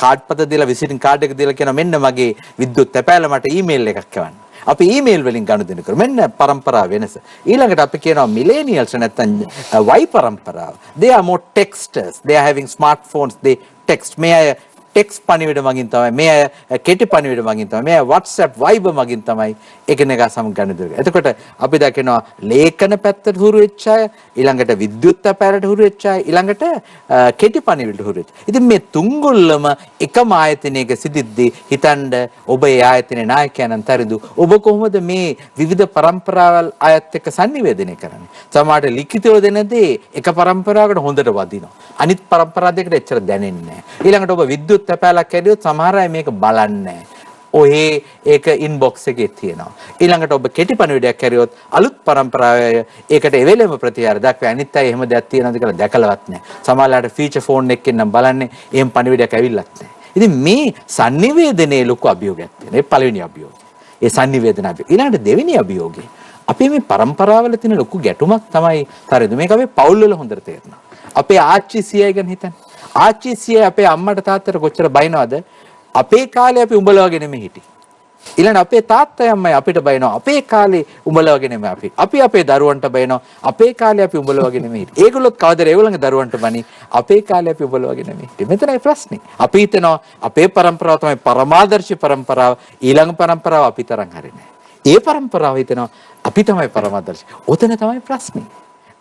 Speaker 2: කාඩ් පත දීලා විසිටින් කාඩ් එක දීලා කියනවා මෙන්න මගේ විද්‍යුත් තැපෑල මට ඊමේල් එකක් එවන්න. අපි ඊමේල් වලින් ගනුදෙනු කරමු. මෙන්න පරම්පරාව වෙනස. ඊළඟට අපි කියනවා මිලේනියල්ස් නැත්නම් Y පරම්පරාව. They are more texters. They are having smartphones. They text. මේ අය ටෙක්ස්ට් පණිවිඩ මගින් තමයි මේ අය කෙටි පණිවිඩ මගින් තමයි මේ අය WhatsApp Viber මගින් තමයි එකිනෙකා සමග ගනුදෙනු කරන්නේ. එතකොට අපි දකිනවා ලේඛන පැත්තට හුරු වෙච්ච අය, ඊළඟට විද්‍යුත් තැපෑලට හුරු වෙච්ච අය, ඊළඟට කෙටි පණිවිඩට හුරු වෙච්ච. ඉතින් මේ තුන්ගොල්ලම එකම ආයතනයක සිටිද්දී හිතන්න ඔබ ඒ ආයතනයේ නායකයන් තරිදු ඔබ කොහොමද මේ විවිධ පරම්පරාවල් අයත් එක්ක sannivedanaya කරන්නේ? සමහරට ලිඛිතව දෙනදී එක පරම්පරාවකට හොඳට වදිනවා. අනිත් පරම්පරා දෙකට එච්චර දැනෙන්නේ නැහැ. ඊළඟට ඔබ විද්‍යුත් තැපෑලක් ඇරියොත් සමහර අය මේක බලන්නේ නැහැ. ඔහේ ඒක ඉන්බොක්ස් එකේ තියෙනවා. ඊළඟට ඔබ කෙටි පණිවිඩයක් ඇරියොත් අලුත් පරම්පරාවේ ඒකට එවෙලෙම ප්‍රතිචාර දක්වයි. අනිත් අය එහෙම දෙයක් තියෙනවද කියලා දැකලවත් නැහැ. සමහරලාට ෆීචර් ෆෝන් එකකින් නම් බලන්නේ එහෙම පණිවිඩයක් ඇවිල්ලත් නැහැ. ඉතින් මේ sannivedanaya ලොකු අභියෝගයක් තියෙනවා. ඒ පළවෙනි අභියෝගය. ඒ sannivedana අභියෝගය. ඊළඟට දෙවෙනි අභියෝගය. අපි මේ පරම්පරාවල තියෙන ලොකු ගැටුමක් තමයි තරිදු මේක අපේ පවුල් වල හොඳට තේරෙනවා. අපේ ආච්චි සීයයි ගැන හිතන්න. ආච්චි සීයයි අපේ අම්මට තාත්තට කොච්චර බයිනවද? අපේ කාලේ අපි උඹලා වගේ නෙමෙයි හිටියේ. ඊළඟ අපේ තාත්තයි අම්මයි අපිට බයිනවා. අපේ කාලේ උඹලා වගේ නෙමෙයි අපි. අපි අපේ දරුවන්ට බයිනවා. අපේ කාලේ අපි උඹලා වගේ නෙමෙයි හිටියේ. ඒගොල්ලොත් කවදාද ඒගොල්ලන්ගේ දරුවන්ට බනි? අපේ කාලේ අපි උඹලා වගේ නෙමෙයි හිටියේ. මෙතනයි ප්‍රශ්නේ. අපි හිතනවා අපේ පරම්පරාව තමයි පරමාදර්ශී පරම්පරාව. ඊළඟ පරම්පරාව අපි තරම් හරිනේ. ඒ පරම්පරාව හිතනවා අපි තමයි පරමාදර්ශී. ඔතන තමයි ප්‍රශ්නේ.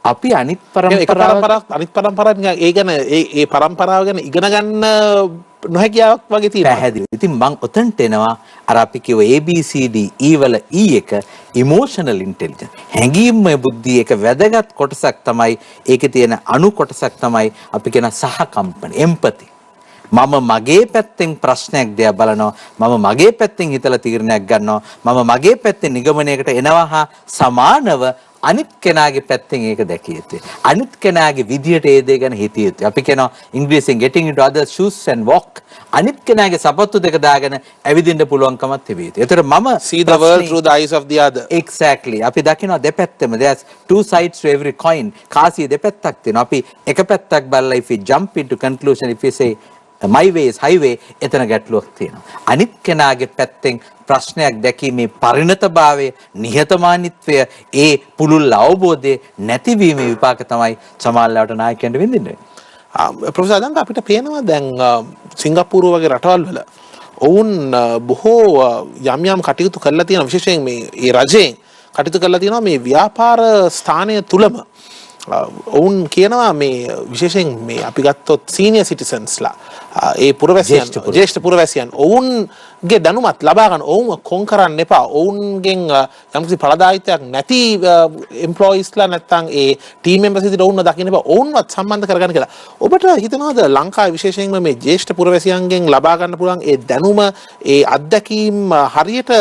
Speaker 2: අපි අනිත් පරම්පරාව
Speaker 1: ඒ ගැන ඒ පරම්පරාව ගැන ඉගෙන ගන්න නොහැකියාවක් වගේ තියෙනවා.
Speaker 2: පැහැදිලි. ඉතින් මම ඔතනට එනවා අර අපි කිව්ව ABCD E වල E එක emotional intelligence. හැඟීම්මය බුද්ධිය එක වැදගත් කොටසක් තමයි ඒකේ තියෙන අණු කොටසක් තමයි අපි කියන සහකම්පන empathy. මම මගේ පැත්තෙන් ප්‍රශ්නයක් දිහා බලනවා. මම මගේ පැත්තෙන් හිතලා තීරණයක් ගන්නවා. මම මගේ පැත්තෙන් නිගමනයකට එනවා හා සමානව අනිත් කෙනාගේ පැත්තෙන් ඒක දැකිය යුතුයි. අනිත් කෙනාගේ විදියට ඒ දේ ගැන හිතිය යුතුයි. අපි කියනවා ඉංග්‍රීසියෙන් getting into others shoes and walk. අනිත් කෙනාගේ සපත්තු දෙක දාගෙන ඇවිදින්න පුළුවන්කමක් තිබිය යුතුයි. ඒතර මම
Speaker 1: see the world through the eyes of the other.
Speaker 2: Exactly. අපි දකිනවා දෙපැත්තම there's two sides to every coin. කාසිය දෙපැත්තක් තියෙනවා. අපි එක පැත්තක් බලලා if we jump into conclusion if we say my way is highway එතන ගැටලුවක් තියෙනවා. අනිත් කෙනාගේ පැත්තෙන් ප්‍රශ්නයක් දැකීමේ පරිණතභාවය, නිහතමානීත්වය, ඒ පුළුල් අවබෝධය නැතිවීමේ විපාක තමයි සමාජලාට නායකයන්ට විඳින්නේ.
Speaker 1: ප්‍රොෆෙසර් අදංග අපිට පේනවා දැන් සිංගප්පූරු වගේ රටවල් වල ඔවුන් බොහෝ යම් යම් කටයුතු කරලා තියෙනවා විශේෂයෙන් මේ රජයෙන් කටයුතු කරලා තියෙනවා මේ ව්‍යාපාර ස්ථානය තුලම ඔවුන් කියනවා මේ විශේෂයෙන් මේ අපි ගත්තොත් සීනියර් සිටිසන්ස්ලා ඒ පුරවැසියන් ජ්‍යෙෂ්ඨ පුරවැසියන් ඔවුන්ගේ දැනුමත් ලබා ගන්න ඔවුන් කොන් කරන්න එපා ඔවුන්ගෙන් යම්කිසි ඵලදායීත්වයක් නැති එම්ප්ලොයිස්ලා නැත්නම් ඒ ටීම් මෙම්බර්ස් විදිහට ඔවුන්ව දකින්න එපා ඔවුන්වත් සම්බන්ධ කරගන්න කියලා. ඔබට හිතනවාද ලංකාවේ විශේෂයෙන්ම මේ ජ්‍යෙෂ්ඨ පුරවැසියන්ගෙන් ලබා ගන්න පුළුවන් ඒ දැනුම ඒ අත්දැකීම් හරියට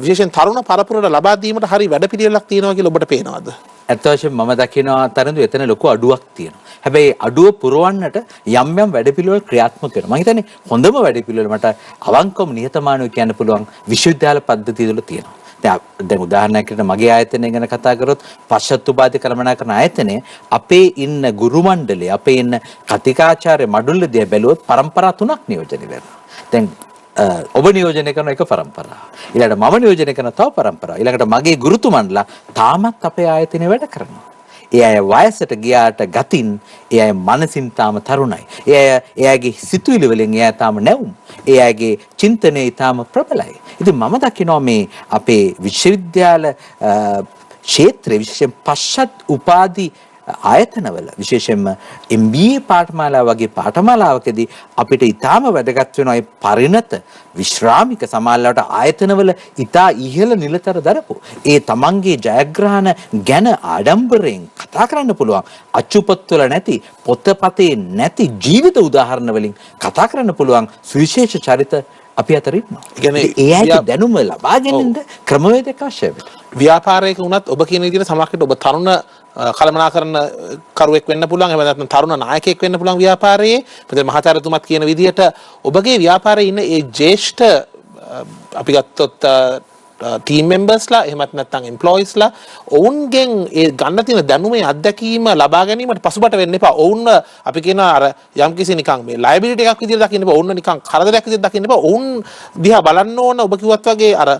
Speaker 1: විශේෂයෙන් තරුණ පරපුරට ලබා දීමට හරි වැඩපිළිවෙලක් තියෙනවා කියලා ඔබට පේනවද?
Speaker 2: ඇත්ත වශයෙන්ම මම දකිනවා තරඳු එතන ලොකු අඩුවක් තියෙනවා. හැබැයි අඩුව පුරවන්නට යම් යම් වැඩපිළිවෙල ක්‍රියාත්මක වෙනවා. මම හිතන්නේ හොඳම වැඩපිළිවෙල මට අවංකවම නිහතමානීව කියන්න පුළුවන් විශ්වවිද්‍යාල පද්ධතිය තුළ තියෙනවා. දැන් උදාහරණයක් විදිහට මගේ ආයතනය ගැන කතා කරොත් පශ්චත්තුපාද කළමනාකරන ආයතනය අපේ ඉන්න ගුරු මණ්ඩලය අපේ ඉන්න කතිකාචාර්ය මඩුල්ල දිහා බැලුවොත් පරම්පරා 3ක් නියෝජනය වෙනවා. දැන් ඔබ නියෝජනය කරන එක පරම්පරාව. ඊළඟට මම නියෝජනය කරන තව පරම්පරාව. ඊළඟට මගේ ගුරුතුමන්ලා තාමත් අපේ ආයතනයේ වැඩ කරනවා. ඒ අය වයසට ගියාට ගතින් ඒ අය මනසින් තාම තරුණයි. ඒ අයගේ සිතුවිලි වලින් ඒ අය තාම නැවුම්. ඒ අයගේ චින්තනය තාම ප්‍රබලයි. ඉතින් මම දකිනවා මේ අපේ විශ්වවිද්‍යාල ක්ෂේත්‍රයේ විශේෂයෙන් පශ්චත් උපාධි ආයතනවල විශේෂයෙන්ම MBA පාඨමාලාව වගේ පාඨමාලාවකදී අපිට ඊටාම වැදගත් වෙනවා මේ පරිණත විශ්‍රාමික සමාජලට ආයතනවල ඊටා ඉහළ නිලතර දරපු ඒ තමන්ගේ ජයග්‍රහණ ගැන ආඩම්බරයෙන් කතා කරන්න පුළුවන් අච්චුපත්වල නැති පොතපතේ නැති ජීවිත උදාහරණ වලින් කතා කරන්න පුළුවන් සුවිශේෂ චරිත අපි අතර ඉන්නවා. ඒ කියන්නේ ඒ අයට දැනුම ලබා ගැනීමද ක්‍රමවේදයක් අවශ්‍යයි.
Speaker 1: ව්‍යාපාරයක වුණත් ඔබ කියන විදිහට සමහරවිට ඔබ තරුණ කළමනාකරන කරුවෙක් වෙන්න පුළුවන් එහෙම නැත්නම් තරුණ නායකයෙක් වෙන්න පුළුවන් ව්‍යාපාරයේ. මොකද මහාචාර්යතුමත් කියන විදිහට ඔබගේ ව්‍යාපාරයේ ඉන්න ඒ ජ්‍යෙෂ්ඨ අපි ගත්තොත් ටීම් මෙම්බර්ස්ලා එහෙමත් නැත්නම් එම්ප්ලොයිස්ලා ඔවුන්ගෙන් ඒ ගන්න තියෙන දැනුමේ අත්දැකීම ලබා ගැනීමට පසුබට වෙන්න එපා. ඔවුන් අපි කියන අර යම්කිසි නිකන් මේ ලයබිලිටි එකක් විදිහට දකින්න එපා. ඔවුන් නිකන් කරදරයක් විදිහට දකින්න එපා. ඔවුන් දිහා බලන්න ඕන ඔබ කිව්වත් වගේ අර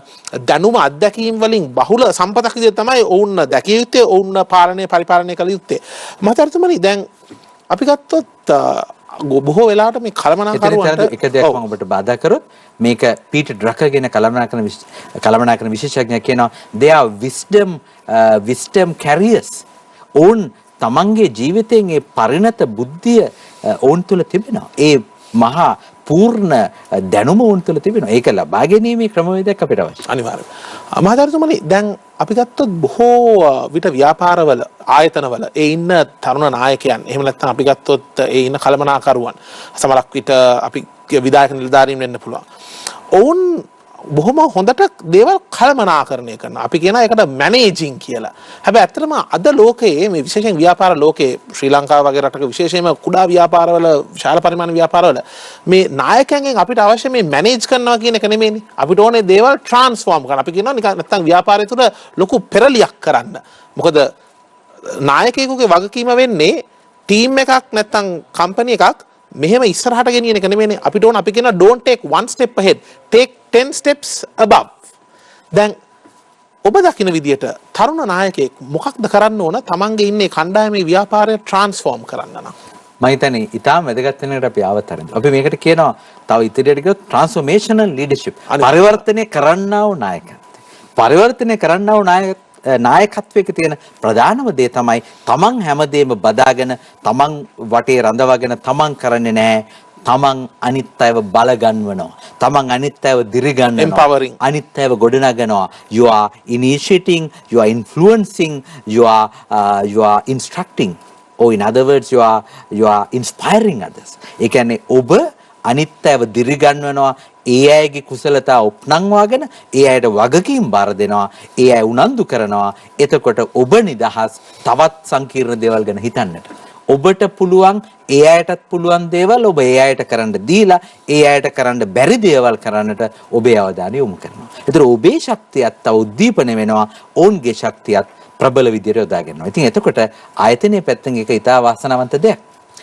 Speaker 1: දැනුම අත්දැකීම් වලින් බහුල සම්පතක් විදිහට තමයි ඔවුන් දැකිය යුත්තේ. ඔවුන් පරිපාලනය කළ යුත්තේ. මහාචාර්යතුමනි දැන් අපි ගත්තොත් බොහෝ වෙලාවට මේ කළමනාකරුවන්ට
Speaker 2: එක දෙයක් මම ඔබට බාධා කරොත් මේක පීටර් ඩ්‍රකර් කියන කළමනාකරන විශේෂඥයා කියනවා they are wisdom carriers. ඔවුන් තමන්ගේ ජීවිතයෙන් ඒ පරිණත බුද්ධිය ඔවුන් තුළ තිබෙනවා. ඒ මහා පූර්ණ දැනුම ඔවුන් තුළ තිබෙනවා. ඒක ලබා ගැනීමේ ක්‍රමවේදයක් අපිට අවශ්‍යයි.
Speaker 1: අනිවාර්යයෙන්. මහාචාර්යතුමනි දැන් අපි ගත්තොත් බොහෝ විට ව්‍යාපාරවල ආයතනවල ඒ ඉන්න තරුණ නායකයන් එහෙම නැත්නම් අපි ගත්තොත් ඒ ඉන්න කළමනාකරුවන් සමහරක් විට අපි විධායක නිලධාරීන් වෙන්න පුළුවන්. ඔවුන් බොහොම හොඳට දේවල් කළමනාකරණය කරනවා. අපි කියන එකට මැනේජින් කියලා. හැබැයි ඇත්තටම අද ලෝකයේ මේ විශේෂයෙන් ව්‍යාපාර ලෝකයේ ශ්‍රී ලංකාව වගේ රටක විශේෂයෙන්ම කුඩා ව්‍යාපාරවල විශාල පරිමාණ ව්‍යාපාරවල මේ නායකයන්ගෙන් අපිට අවශ්‍ය මේ මැනේජ් කරනවා කියන එක නෙමෙයිනේ. අපිට ඕනේ දේවල් ට්‍රාන්ස්ෆෝම් කරන්න. අපි කියනවා නිකන් නැත්තම් ව්‍යාපාරය තුළ ලොකු පෙරලියක් කරන්න. මොකද නායකයෙකුගේ වගකීම වෙන්නේ ටීම් එකක් නැත්තම් කම්පැනි එකක් මෙහෙම ඉස්සරහට ගෙනියන එක නෙමෙයිනේ. අපිට ඕන අපි කියනවා don't take one step ahead, take 10 steps above. දැන් ඔබ දකින විදියට තරුණ නායකයෙක් මොකක්ද කරන්න ඕන තමන්ගේ ඉන්නේ කණ්ඩායමේ ව්‍යාපාරය ට්‍රාන්ස්ෆෝම් කරන්න නම්?
Speaker 2: මම හිතන්නේ ඊටාම වැදගත් වෙන එකට අපි ආවතරෙන්ද. අපි මේකට කියනවා තව ඉදිරියට ගියොත් transformational leadership. පරිවර්තනය කරන්නා වූ නායකත්වය. පරිවර්තනය කරන්නා වූ නායකත්වයක තියෙන ප්‍රධානම දේ තමයි තමන් හැමදේම බදාගෙන තමන් වටේ රඳවගෙන තමන් කරන්නේ නැහැ. තමන් අනිත් අයව බල ගන්නවනවා. තමන් අනිත් අයව දිරි ගන්නනවා.
Speaker 1: empowering.
Speaker 2: අනිත් අයව ගොඩනගනවා. You are initiating, you are influencing, you are instructing. Or in other words, you are inspiring others. ඒ කියන්නේ ඔබ අනිත් අයව දිරිගන්වනවා, ඒ අයගේ කුසලතා ඔප්නංවාගෙන ඒ අයට වගකීම් බාර දෙනවා, ඒ අය උනන්දු කරනවා. එතකොට ඔබ නිදහස් තවත් සංකීර්ණ දේවල් ගැන හිතන්නට. ඔබට පුළුවන් ඒ අයටත් පුළුවන් දේවල් ඔබ ඒ අයට කරන්න දීලා ඒ අයට කරන්න බැරි දේවල් කරන්නට ඔබේ අවධානය යොමු කරනවා. ඒතර ඔබේ ශක්තියත් තව උද්දීපන වෙනවා, ඔවුන්ගේ ශක්තියත් ප්‍රබල විදියට යොදා ගන්නවා. ඉතින් එතකොට ආයතනයේ පැත්තෙන් ඒක ඉතා වාසනාවන්ත දෙයක්.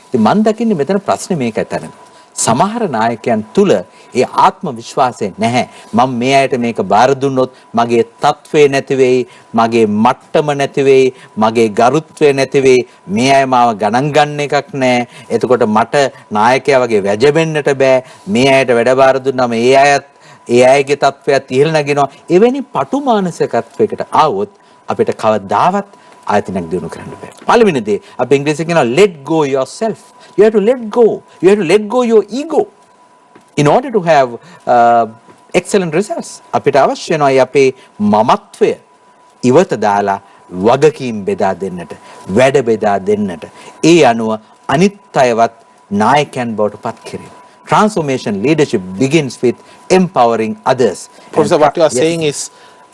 Speaker 2: ඉතින් මම දකින්නේ මෙතන ප්‍රශ්නේ මේකයි තමයි. සමහර නායකයන් තුල ඒ ආත්ම විශ්වාසය නැහැ. මම මේ අයට මේක බාර දුන්නොත් මගේ තත්ත්වේ නැති වෙයි, මගේ මට්ටම නැති වෙයි, මගේ ගරුත්වය නැති වෙයි, මේ අය මාව ගණන් ගන්න එකක් නැහැ. එතකොට මට නායකයා වගේ වැජබෙන්නට බෑ. මේ අයට වැඩ බාර දුන්නාම ඒ අයත් ඒ අයගේ තත්ත්වයක් ඉහළ නගිනවා. එවැනි පටු මානසිකත්වයකට ආවොත් අපිට කවදාවත් ආයතනයක් දිනු කරන්න බෑ. පළවෙනි දේ අපි ඉංග්‍රීසියෙන් කියනවා let go yourself. You have to let go. You have to let go your ego in order to have excellent results. අපිට අවශ්‍ය වෙනවා අපේ මමත්වය ඉවත දාලා වගකීම් බෙදා දෙන්නට, වැඩ බෙදා දෙන්නට. ඒ අනුව අනිත් අයවත් නායකයන් බවට පත් කිරීම. Transformation leadership begins with empowering others.
Speaker 1: Professor, what you are saying is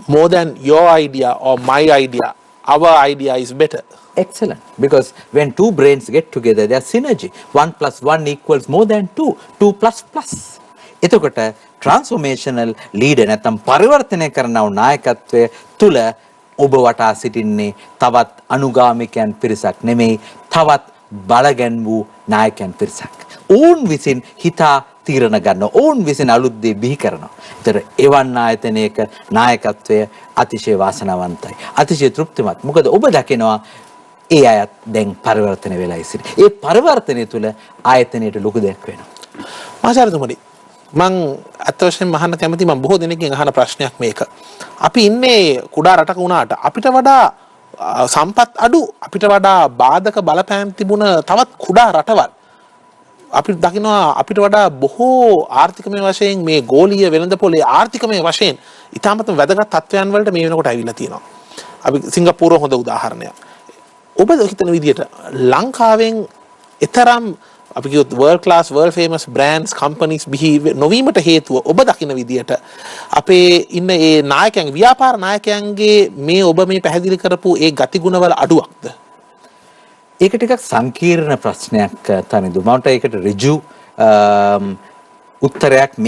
Speaker 1: more than your idea or my idea, our idea is better.
Speaker 2: Excellent. Because when two brains get together, they are synergy. 1 plus 1 equals more than 2. 2 plus plus. එතකොට transformational leader නැත්නම් පරිවර්තනය කරනව නායකත්වය තුල ඔබ වටා සිටින්නේ තවත් අනුගාමිකයන් පිරිසක් නෙමෙයි, තවත් බලගැන් වූ නායකයන් පිරිසක්. ඔවුන් විසින් හිතා තීරණ ගන්නවා. ඔවුන් විසින් අලුත් දේ බිහි කරනවා. ඒතර එවන් ආයතනයක නායකත්වය අතිශය වාසනාවන්තයි. අතිශය තෘප්තිමත්. මොකද ඔබ දකිනවා ඒ අයත් දැන් පරිවර්තන වෙලා ඉසිරි. ඒ පරිවර්තනය තුළ ආයතනයට ලොකු දෙයක් වෙනවා.
Speaker 1: මාචාර්යතුමනි, මං අත් වශයෙන්ම අහන්න කැමති මම බොහෝ දෙනෙක්ගෙන් අහන ප්‍රශ්නයක් මේක. අපි ඉන්නේ කුඩා රටක වුණාට අපිට වඩා සම්පත් අඩු, අපිට වඩා බාධක බලපෑම් තිබුණ තවත් කුඩා රටවල් අපි දකිනවා අපිට වඩා බොහෝ ආර්ථිකමය වශයෙන් මේ ගෝලීය වෙළඳපොලේ ආර්ථිකමය වශයෙන් ඉතාමත් වැදගත් තත්ත්වයන් වලට මේ වෙනකොට ඇවිල්ලා තියෙනවා. අපි සිංගප්පූරුව හොඳ උදාහරණයක්. ඔබ හිතන විදිහට ලංකාවෙන් එතරම් අපි කියොත් world class world famous brands companies බිහි නොවීමට හේතුව ඔබ දකින විදිහට අපේ ඉන්න ඒ නායකයන් ව්‍යාපාර නායකයන්ගේ මේ ඔබ මේ පැහැදිලි කරපු ඒ ගතිගුණවල අඩුවක්ද?
Speaker 2: ඒක ටිකක් සංකීර්ණ ප්‍රශ්නයක් තනිදු. මට ඒකට ඍජු උත්තරයක්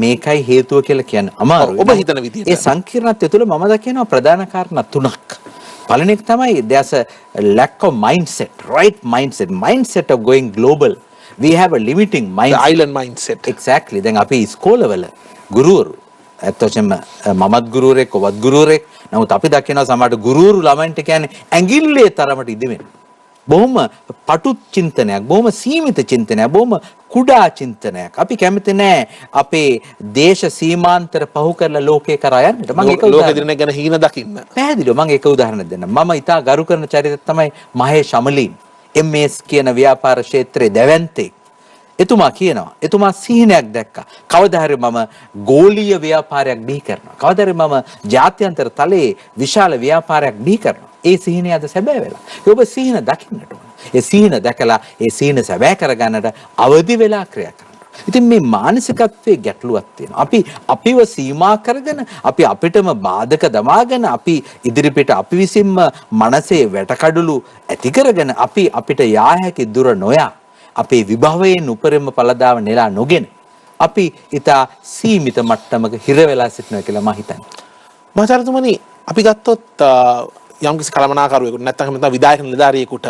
Speaker 2: මේකයි හේතුව කියලා කියන්න අමාරුයි.
Speaker 1: ඔබ හිතන විදිහට
Speaker 2: ඒ සංකීර්ණත්වය තුළ මම දකිනවා ප්‍රධාන කාරණා තුනක්. පළවෙනි එක තමයි there's a lack of mindset, right mindset of going global. We have a limiting mindset.
Speaker 1: The island mindset.
Speaker 2: Exactly. දැන් අපි ඉස්කෝලවල ගුරුවරු ඇත්තටම මමත් ගුරුවරෙක් ඔබත් ගුරුවරෙක්. නමුත් අපි දකිනවා සමහර ගුරුවරු ළමයින්ට කියන්නේ ඇඟිල්ලේ තරමට ඉදිමෙන. බොහොම පටු චින්තනයක්, බොහොම සීමිත චින්තනයක්, බොහොම කුඩා චින්තනයක්. අපි කැමති නෑ අපේ දේශ සීමාන්තර පහු කරලා ලෝකේ කරා යන්නට. මම ඒක
Speaker 1: ලෝකෙදින ගැන හීන දකින්න.
Speaker 2: පැහැදිලිව මම ඒක උදාහරණයක් දෙන්නම්. මම ඉතා ගරු කරන චරිතය තමයි මහේෂ් අමලීන්. MS කියන ව්‍යාපාර ක්ෂේත්‍රයේ දැවැන්තෙක්. එතුමා කියනවා, එතුමා සිහිනයක් දැක්කා. කවදා හරි මම ගෝලීය ව්‍යාපාරයක් බිහි කරනවා. කවදා හරි මම ජාත්‍යන්තර තලයේ විශාල ව්‍යාපාරයක් බිහි කරනවා. ඒ සිහිනය අද සැබෑ වෙලා. ඔබ සිහින දකින්නට ඕන. ඒ සිහින දැකලා ඒ සිහින සැබෑ කරගන්නට අවදි වෙලා ක්‍රියා කරන්න. ඉතින් මේ මානසිකත්වයේ ගැටලුවක් තියෙනවා. අපිව සීමා කරගෙන, අපි අපිටම බාධක දමාගෙන, අපි ඉදිරිපිට අපි විසින්ම මනසේ වැටකඩලු ඇති කරගෙන අපිට යා හැකි දුර නොයා අපේ විභවයෙන් උපරිම පළදාව නෙලා නොගෙන අපි ඊට සීමිත මට්ටමක හිර වෙලා සිටිනවා කියලා මම හිතන්නේ.
Speaker 1: මාචාර්යතුමනි, අපි ගත්තොත් යම්කිසි කළමනාකරුවෙකුට නැත්නම් විධායක නිලධාරියෙකුට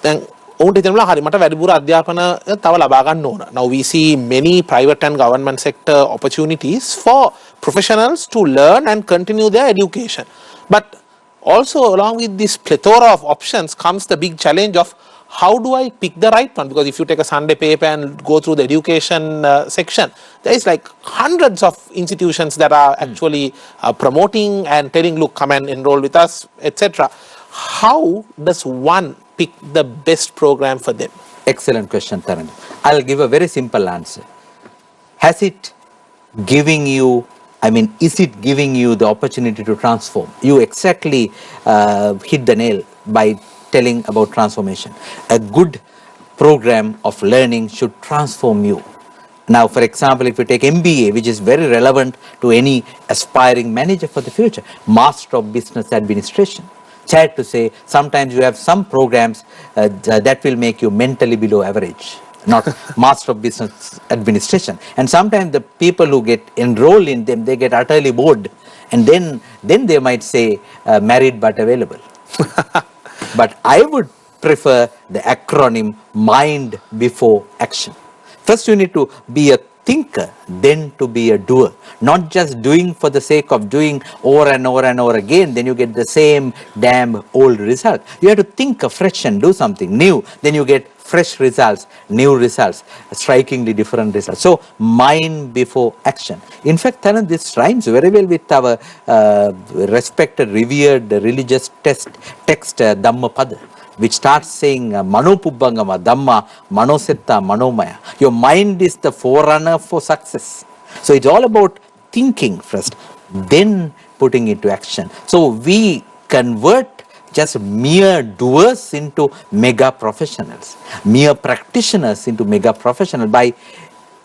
Speaker 1: දැන් ඔවුන්ට හිතෙනවා හරි මට වැඩිපුර අධ්‍යාපන තව ලබා ගන්න ඕන. Now we see many private and government sector opportunities for professionals to learn and continue their education. But also along with this plethora of options comes the big challenge of how do I pick the right one? Because if you take a Sunday paper and go through the education section, there is like hundreds of institutions that are actually promoting and telling, look, come and enroll with us, etc. How does one pick the best program for them?
Speaker 2: Excellent question, Taran. I'll give a very simple answer. Has it giving you, is it giving you the opportunity to transform? You exactly hit the nail by telling about transformation. A good program of learning should transform you. Now, for example, if you take MBA, which is very relevant to any aspiring manager for the future, Master of Business Administration. Sad to say, sometimes you have some programs that will make you mentally below average, not Master of Business Administration. And sometimes the people who get enrolled in them, they get utterly bored. And then they might say, married but available. But I would prefer the acronym MIND before action. First, you need to be a thinker, then to be a doer. Not just doing for the sake of doing over and over and over again, then you get the same damn old result. You have to think afresh and do something new, then you get fresh results, new results, strikingly different results. So, mind before action. In fact, Taran, this rhymes very well with our respected, revered religious text Dhammapada, which starts saying Manopubbangama, Dhamma, Manosetta, Manomaya. Your mind is the forerunner for success. So it's all about thinking first, then putting it to action. So we convert just mere doers into mega professionals, mere practitioners into mega professionals by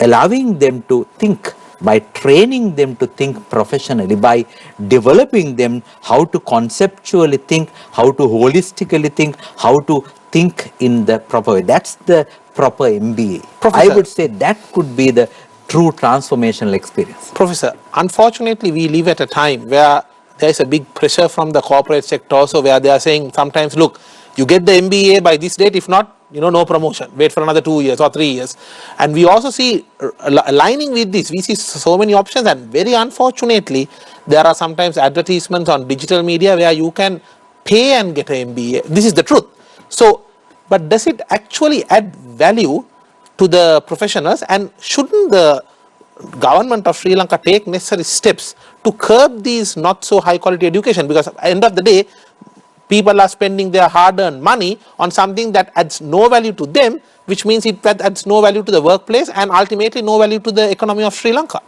Speaker 2: allowing them to think, by training them to think professionally, by developing them how to conceptually think, how to holistically think, how to think in the proper way. That's the proper MBA.
Speaker 1: Professor,
Speaker 2: I would say that could be the true transformational experience.
Speaker 1: Professor, unfortunately, we live at a time where there is a big pressure from the corporate sector also, where they are saying sometimes, look, you get the MBA by this date, if not, no promotion, wait for another 2 years or 3 years. And we also see, aligning with this, we see so many options, and very unfortunately, there are sometimes advertisements on digital media where you can pay and get an MBA. This is the truth. So, but does it actually add value to the professionals, and shouldn't the government of Sri Lanka take necessary steps to curb these not so high quality education? Because at the end of the day, people are spending their hard-earned money on something that adds no value to them, which means it adds no value to the workplace and ultimately no value to the economy of Sri Lanka.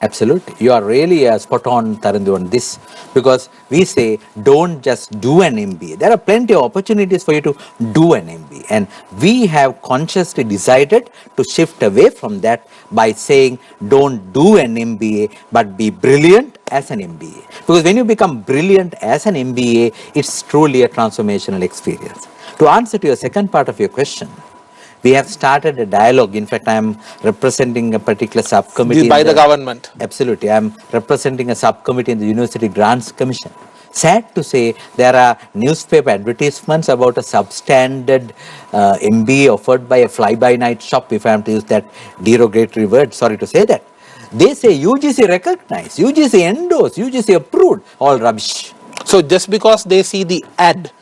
Speaker 2: Absolutely. You are really spot on, Tarandu, on this, because we say don't just do an MBA. There are plenty of opportunities for you to do an MBA. And we have consciously decided to shift away from that by saying don't do an MBA, but be brilliant as an MBA. Because when you become brilliant as an MBA, it's truly a transformational experience. To answer to your second part of your question, we have started a dialogue. In fact, I am representing a particular subcommittee.
Speaker 1: By the government.
Speaker 2: Absolutely. I am representing a subcommittee in the University Grants Commission. Sad to say, there are newspaper advertisements about a substandard MBA offered by a fly-by-night shop, if I am to use that derogatory word. Sorry to say that. They say UGC recognized, UGC endorsed, UGC approved. All rubbish.
Speaker 1: So just because they see the ad,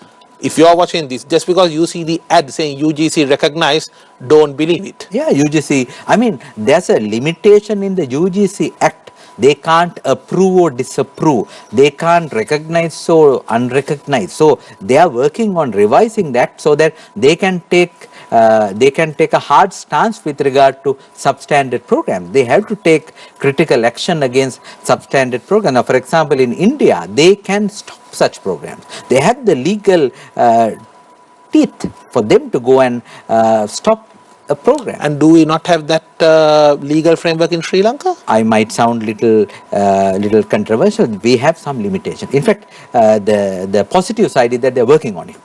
Speaker 1: if you are watching this, just because you see the ad saying UGC recognized, don't believe it.
Speaker 2: Yeah, UGC. I mean, there's a limitation in the UGC Act. They can't approve or disapprove. They can't recognize or unrecognize. So they are working on revising that so that they can take a hard stance with regard to substandard programs. They have to take critical action against substandard programs. Now, for example, in India, they can stop such programs. They have the legal teeth for them to go and stop a program.
Speaker 1: And do we not have that legal framework in Sri Lanka?
Speaker 2: I might sound little controversial. We have some limitation. In fact, the positive side is that they're working on it.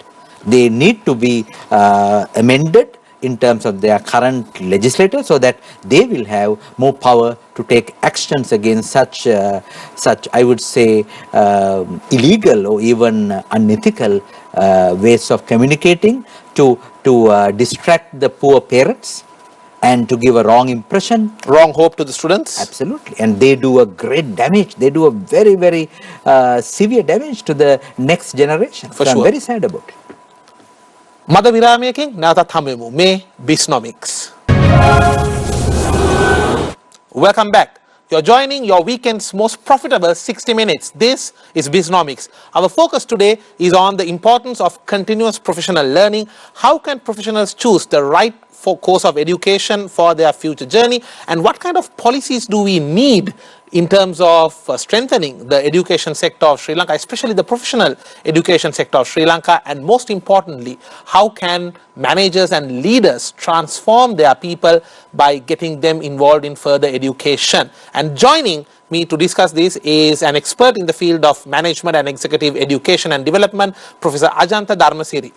Speaker 2: They need to be amended in terms of their current legislators so that they will have more power to take actions against such I would say illegal or even unethical ways of communicating to distract the poor parents and to give a wrong impression,
Speaker 1: wrong hope to the students.
Speaker 2: Absolutely. And they do a great damage. They do a very, very severe damage to the next generation.
Speaker 1: For
Speaker 2: so
Speaker 1: sure.
Speaker 2: I'm very sad about it.
Speaker 1: මද විරාමයකින් නැවතත් හමුවෙමු මේ Bisnomics. Welcome back. You're joining your weekend's most profitable 60 minutes. This is Bisnomics. Our focus today is on the importance of continuous professional learning. How can professionals choose the right for course of education for their future journey, and what kind of policies do we need in terms of strengthening the education sector of Sri Lanka, especially the professional education sector of Sri Lanka, and most importantly, how can managers and leaders transform their people by getting them involved in further education. And joining me to discuss this is an expert in the field of management and executive education and development, Professor Ajanta Dharmasiri.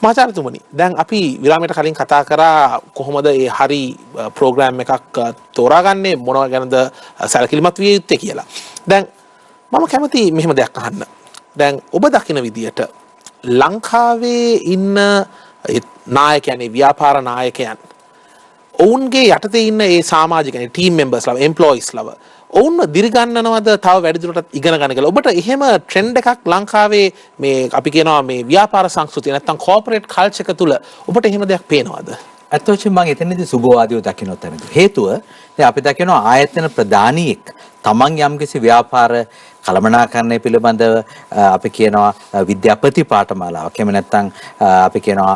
Speaker 1: මහාචාර්යතුමනි, දැන් අපි විරාමයට කලින් කතා කරා කොහොමද මේ හරි programme එකක් තෝරාගන්නේ, මොනවා ගැනද සැලකිලිමත් විය යුත්තේ කියලා. දැන් මම කැමති මෙහෙම දෙයක් අහන්න. දැන් ඔබ දකින විදියට ලංකාවේ ඉන්න නායකයන්, ව්‍යාපාර නායකයන්, ඔවුන්ගේ යටතේ ඉන්න ඒ සමාජිකයන්, ටීම් මෙම්බර්ස්ලා, එම්ප්ලොයිස්ලා ඔවුන්ව දිරිගන්නනවද තව වැඩිදුරටත් ඉගෙන ගන්න කියලා. ඔබට එහෙම ට්‍රෙන්ඩ් එකක් ලංකාවේ මේ අපි කියනවා මේ ව්‍යාපාර සංස්කෘතිය නැත්තම් කෝපරේට් කල්චර් එක තුල ඔබට එහෙම දෙයක් පේනවද?
Speaker 2: අත්වශයෙන් මම එතනදී සුබවාදීව දකින්නත් තමයි. හේතුව දැන් අපි දකිනවා ආයතන ප්‍රධානියෙක් තමන් යම්කිසි ව්‍යාපාර කළමනාකරණය පිළිබඳව අපි කියනවා විද්‍යාපති පාඨමාලාවක්. එහෙම නැත්නම් අපි කියනවා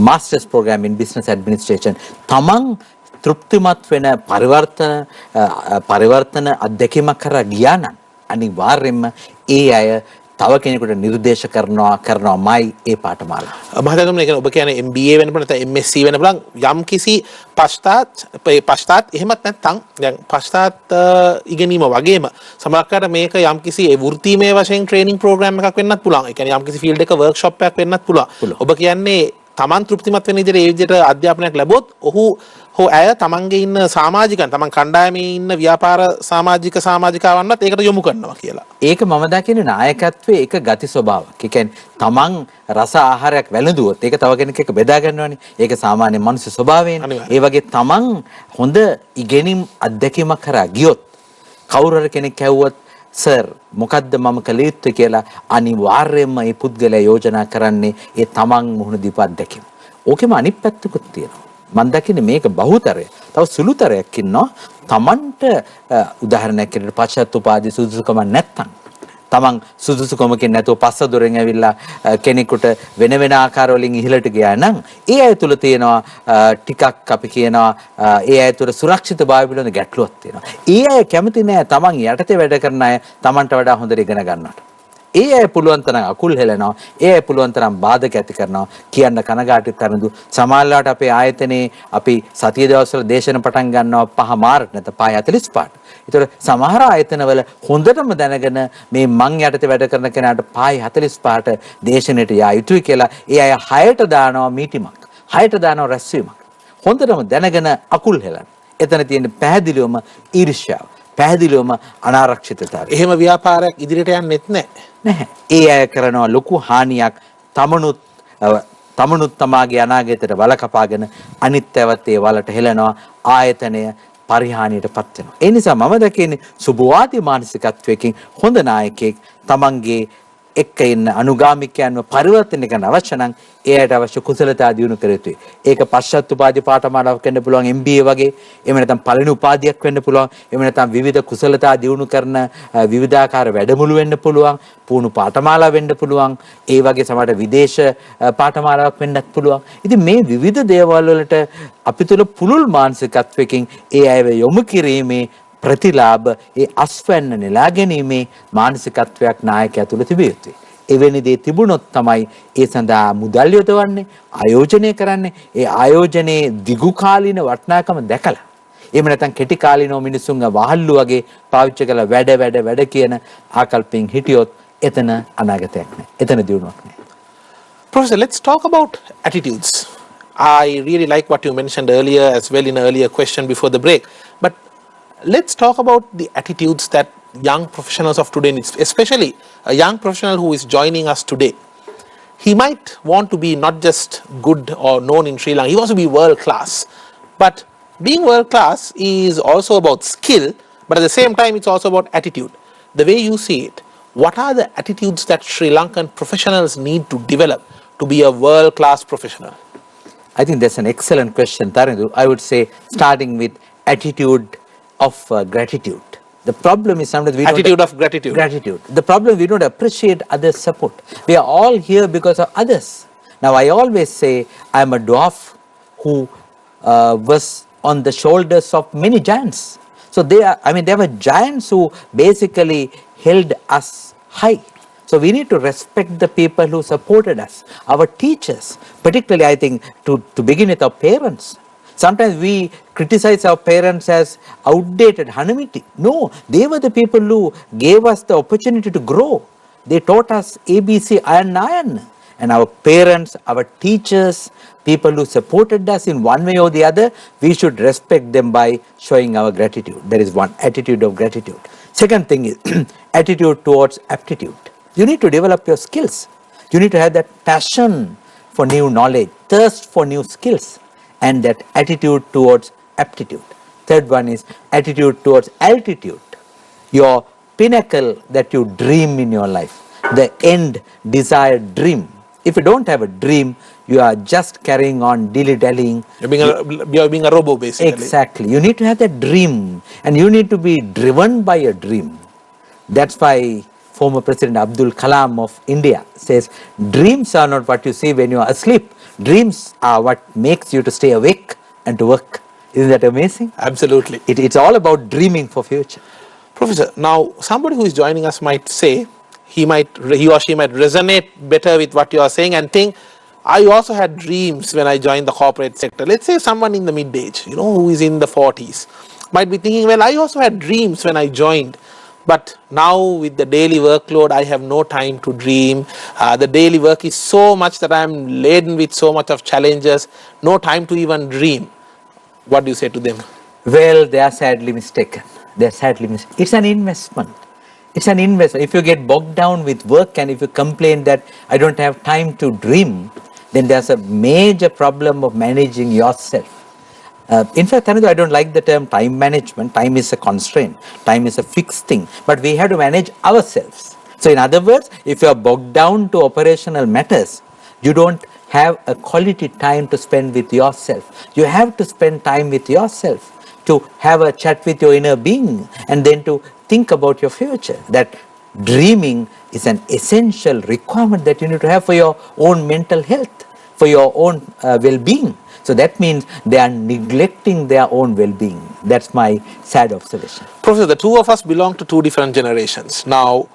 Speaker 2: මාස්ටර්ස් ප්‍රෝග්‍රෑම් ඉන් බිස්නස් ඇඩ්මිනිස්ට්‍රේෂන් තමන් තෘප්තිමත් වෙන පරිවර්තන අධ්‍යක්ෂකමක් කරා ගියා නම් අනිවාර්යයෙන්ම ඒ අය තව කෙනෙකුට නිර්දේශ කරනවාමයි ඒ පාඨමාලාව.
Speaker 1: මහත්මයා කියන්නේ ඔබ කියන්නේ MBA වෙන්න පුළුවන් නැත්නම් MSc වෙන්න පුළුවන් යම් කිසි පශ්චාත් එහෙමත් නැත්නම් දැන් පශ්චාත් ඉගෙනීම වගේම සමහරකට මේක යම් කිසි ඒ වෘත්තීමය වශයෙන් ට්‍රේනින් ප්‍රෝග්‍රෑම් එකක් වෙන්නත් පුළුවන්. ඒ කියන්නේ යම් කිසි ෆීල්ඩ් එක වර්ක්ෂොප් එකක් වෙන්නත් පුළුවන්. ඔබ කියන්නේ තමන් තෘප්තිමත් වෙන විදිහට ඒ විදිහට අධ්‍යාපනයක් ලැබුවොත් ඔහු හෝ ඇය තමන්ගේ ඉන්න සමාජිකයන්, තමන් කණ්ඩායමේ ඉන්න ව්‍යාපාර සමාජිකාවන්වත් ඒකට යොමු කරනවා කියලා.
Speaker 2: ඒක මම දකින්නේ නායකත්වයේ එක ගති ස්වභාවයක්. ඒ කියන්නේ තමන් රස ආහාරයක් වැළඳුවොත් ඒක තව කෙනෙක් එක්ක බෙදා ගන්නවනේ. ඒක සාමාන්‍ය මනුස්ස ස්වභාවයනේ. ඒ වගේ තමන් හොඳ ඉගෙනීම් අධ්‍යක්ෂකමක් කරා ගියොත් කවුරු හරි කෙනෙක් ඇහුවොත් සර් මොකද්ද මම කළ යුත්තේ කියලා අනිවාර්යයෙන්ම මේ පුද්ගලයා යෝජනා කරන්නේ ඒ තමන් මුහුණ දීපු අත්දැකීම. ඕකෙම අනිත් පැත්තකුත් තියෙනවා. මම දකින්නේ මේක බහුතරය. තව සුළුතරයක් ඉන්නවා තමන්ට උදාහරණයක් විදිහට පශ්චාත්තුපාදී සුදුසුකම නැත්තම් තමන් සුදුසුකමකින් නැතුව පස්ස දොරෙන් ඇවිල්ලා කෙනෙකුට වෙන වෙන ආකාර වලින් ඉහළට ගියා නම් ඒ අය තුල තියෙනවා ටිකක් අපි කියනවා ඒ අය තුල සුරක්ෂිතභාවය පිළිබඳ ගැටලුවක් තියෙනවා. ඒ අය කැමති නෑ තමන් යටතේ වැඩ කරන අය තමන්ට වඩා හොඳට ඉගෙන ගන්නවට. ඒ අය පුළුවන් තරම් අකුල් හෙලනවා. ඒ අය පුළුවන් තරම් බාධක ඇති කරනවා. කියන්න කනගාටුත් කරනදු සමාජලාට අපේ ආයතනයේ අපි සතිය දවස්වල දේශන පටන් ගන්නවා 5 මාර්ච් නැත්නම් 5:45. ඒතර සමහර ආයතනවල හොඳටම දැනගෙන මේ මං යටතේ වැඩ කරන කෙනාට 5:45ට දේශනෙට යා යුතුයි කියලා ඒ අය 6ට දානවා මීටිමක්. 6ට දානවා රැස්වීමක්. හොඳටම දැනගෙන අකුල් හෙලන. එතන තියෙන පැහැදිලිවම ඊර්ෂ්‍යාව. පැහැදිලිවම අනාරක්ෂිතතාවය.
Speaker 1: එහෙම ව්‍යාපාරයක් ඉදිරියට යන්නෙත් නැහැ.
Speaker 2: ඒ අය කරනවා ලොකු හානියක්. තමනුත් තමාගේ අනාගතයට වල කපාගෙන අනිත් ඇවත් ඒ වලට හෙලනවා. ආයතනය පරිහානියට පත් වෙනවා. ඒ නිසා මම දකින්නේ සුබවාදී මානසිකත්වයකින් හොඳ නායකයෙක් තමන්ගේ එක්ක ඉන්න අනුගාමිකයන්ව පරිවර්තනය කරන්න අවශ්‍ය නම් එයාට අවශ්‍ය කුසලතා දියුණු කර යුතුයි. ඒක පශ්චාත්තුපාදී පාඨමාලාවක් වෙන්න පුළුවන් MBA වගේ. එහෙම නැත්නම් පළවෙනි උපාධියක් වෙන්න පුළුවන්. එහෙම නැත්නම් විවිධ කුසලතා දියුණු කරන විවිධාකාර වැඩමුළු වෙන්න පුළුවන්. පුහුණු පාඨමාලා වෙන්න පුළුවන්. ඒ වගේ සමහරට විදේශ පාඨමාලාවක් වෙන්නත් පුළුවන්. ඉතින් මේ විවිධ දේවල් වලට අපි තුල පුළුල් මානසිකත්වයකින් ඒ අයව යොමු කිරීමේ ප්‍රතිලාභ ඒ අස්වැන්න නෙලා ගැනීමේ මානසිකත්වයක් නායකයා තුළ තිබිය යුතුයි. එවැනි දේ තිබුණොත් තමයි ඒ සඳහා මුදල් යොදවන්නේ, ආයෝජනය කරන්නේ. ඒ ආයෝජනයේ දිගු කාලීන වටිනාකම දැකලා එහෙම නැත්නම් කෙටි කාලීනව මිනිසුන්ගේ වහල්ලු වගේ පාවිච්චි කරලා වැඩ කියන ආකල්පෙන් හිටියොත් එතන අනාගතයක් නැහැ. එතන දියුණුවක් නැහැ.
Speaker 1: Professor, let's talk about attitudes. I really like what you mentioned earlier as well in an earlier question before the break. But let's talk about the attitudes that young professionals of today need, especially a young professional who is joining us today. He might want to be not just good or known in Sri Lanka, he wants to be world class. But being world class is also about skill, but at the same time it's also about attitude. The way you see it, what are the attitudes that Sri Lankan professionals need to develop to be a world class professional?
Speaker 2: I think that's an excellent question, Tarindu. I would say starting with attitude of gratitude. The problem is sometimes we
Speaker 1: attitude of gratitude.
Speaker 2: Gratitude. The problem we don't appreciate others' support. We are all here because of others. Now I always say I am a dwarf who was on the shoulders of many giants. So there were giants who basically held us high. So we need to respect the people who supported us, our teachers, particularly I think to begin with our parents. Sometimes we criticize our parents as outdated, Hanamiti. No, they were the people who gave us the opportunity to grow. They taught us ABC, iron. And our parents, our teachers, people who supported us in one way or the other, we should respect them by showing our gratitude. There is one attitude of gratitude. Second thing is attitude towards aptitude. You need to develop your skills. You need to have that passion for new knowledge, thirst for new skills, and that attitude towards aptitude. Third one is attitude towards altitude, your pinnacle that you dream in your life, the end desired dream. If you don't have a dream, you are just carrying on dilly-dallying.
Speaker 1: You're being a robo, basically.
Speaker 2: Exactly. You need to have that dream, and you need to be driven by a dream. That's why former President Abdul Kalam of India says, dreams are not what you see when you are asleep. Dreams are what makes you to stay awake and to work. Isn't that amazing?
Speaker 1: Absolutely.
Speaker 2: It's all about dreaming for future.
Speaker 1: Professor, now somebody who is joining us might say, he or she might resonate better with what you are saying and think, I also had dreams when I joined the corporate sector. Let's say someone in the mid-age, who is in the 40s, might be thinking, well, I also had dreams when I joined. But now with the daily workload, I have no time to dream. The daily work is so much that I'm laden with so much of challenges, no time to even dream. What do you say to them?
Speaker 2: Well, they are sadly mistaken. It's an investment. It's an investment. If you get bogged down with work and if you complain that I don't have time to dream, then there's a major problem of managing yourself. In fact, Thanadu, I don't like the term time management. Time is a constraint. Time is a fixed thing. But we have to manage ourselves. So in other words, if you are bogged down to operational matters, you don't have a quality time to spend with yourself. You have to spend time with yourself, to have a chat with your inner being, and then to think about your future. That dreaming is an essential requirement that you need to have for your own mental health, for your own well-being. So that means they are neglecting their own well-being. That's my sad observation.
Speaker 1: Professor, the two of us belong to two different generations. Now,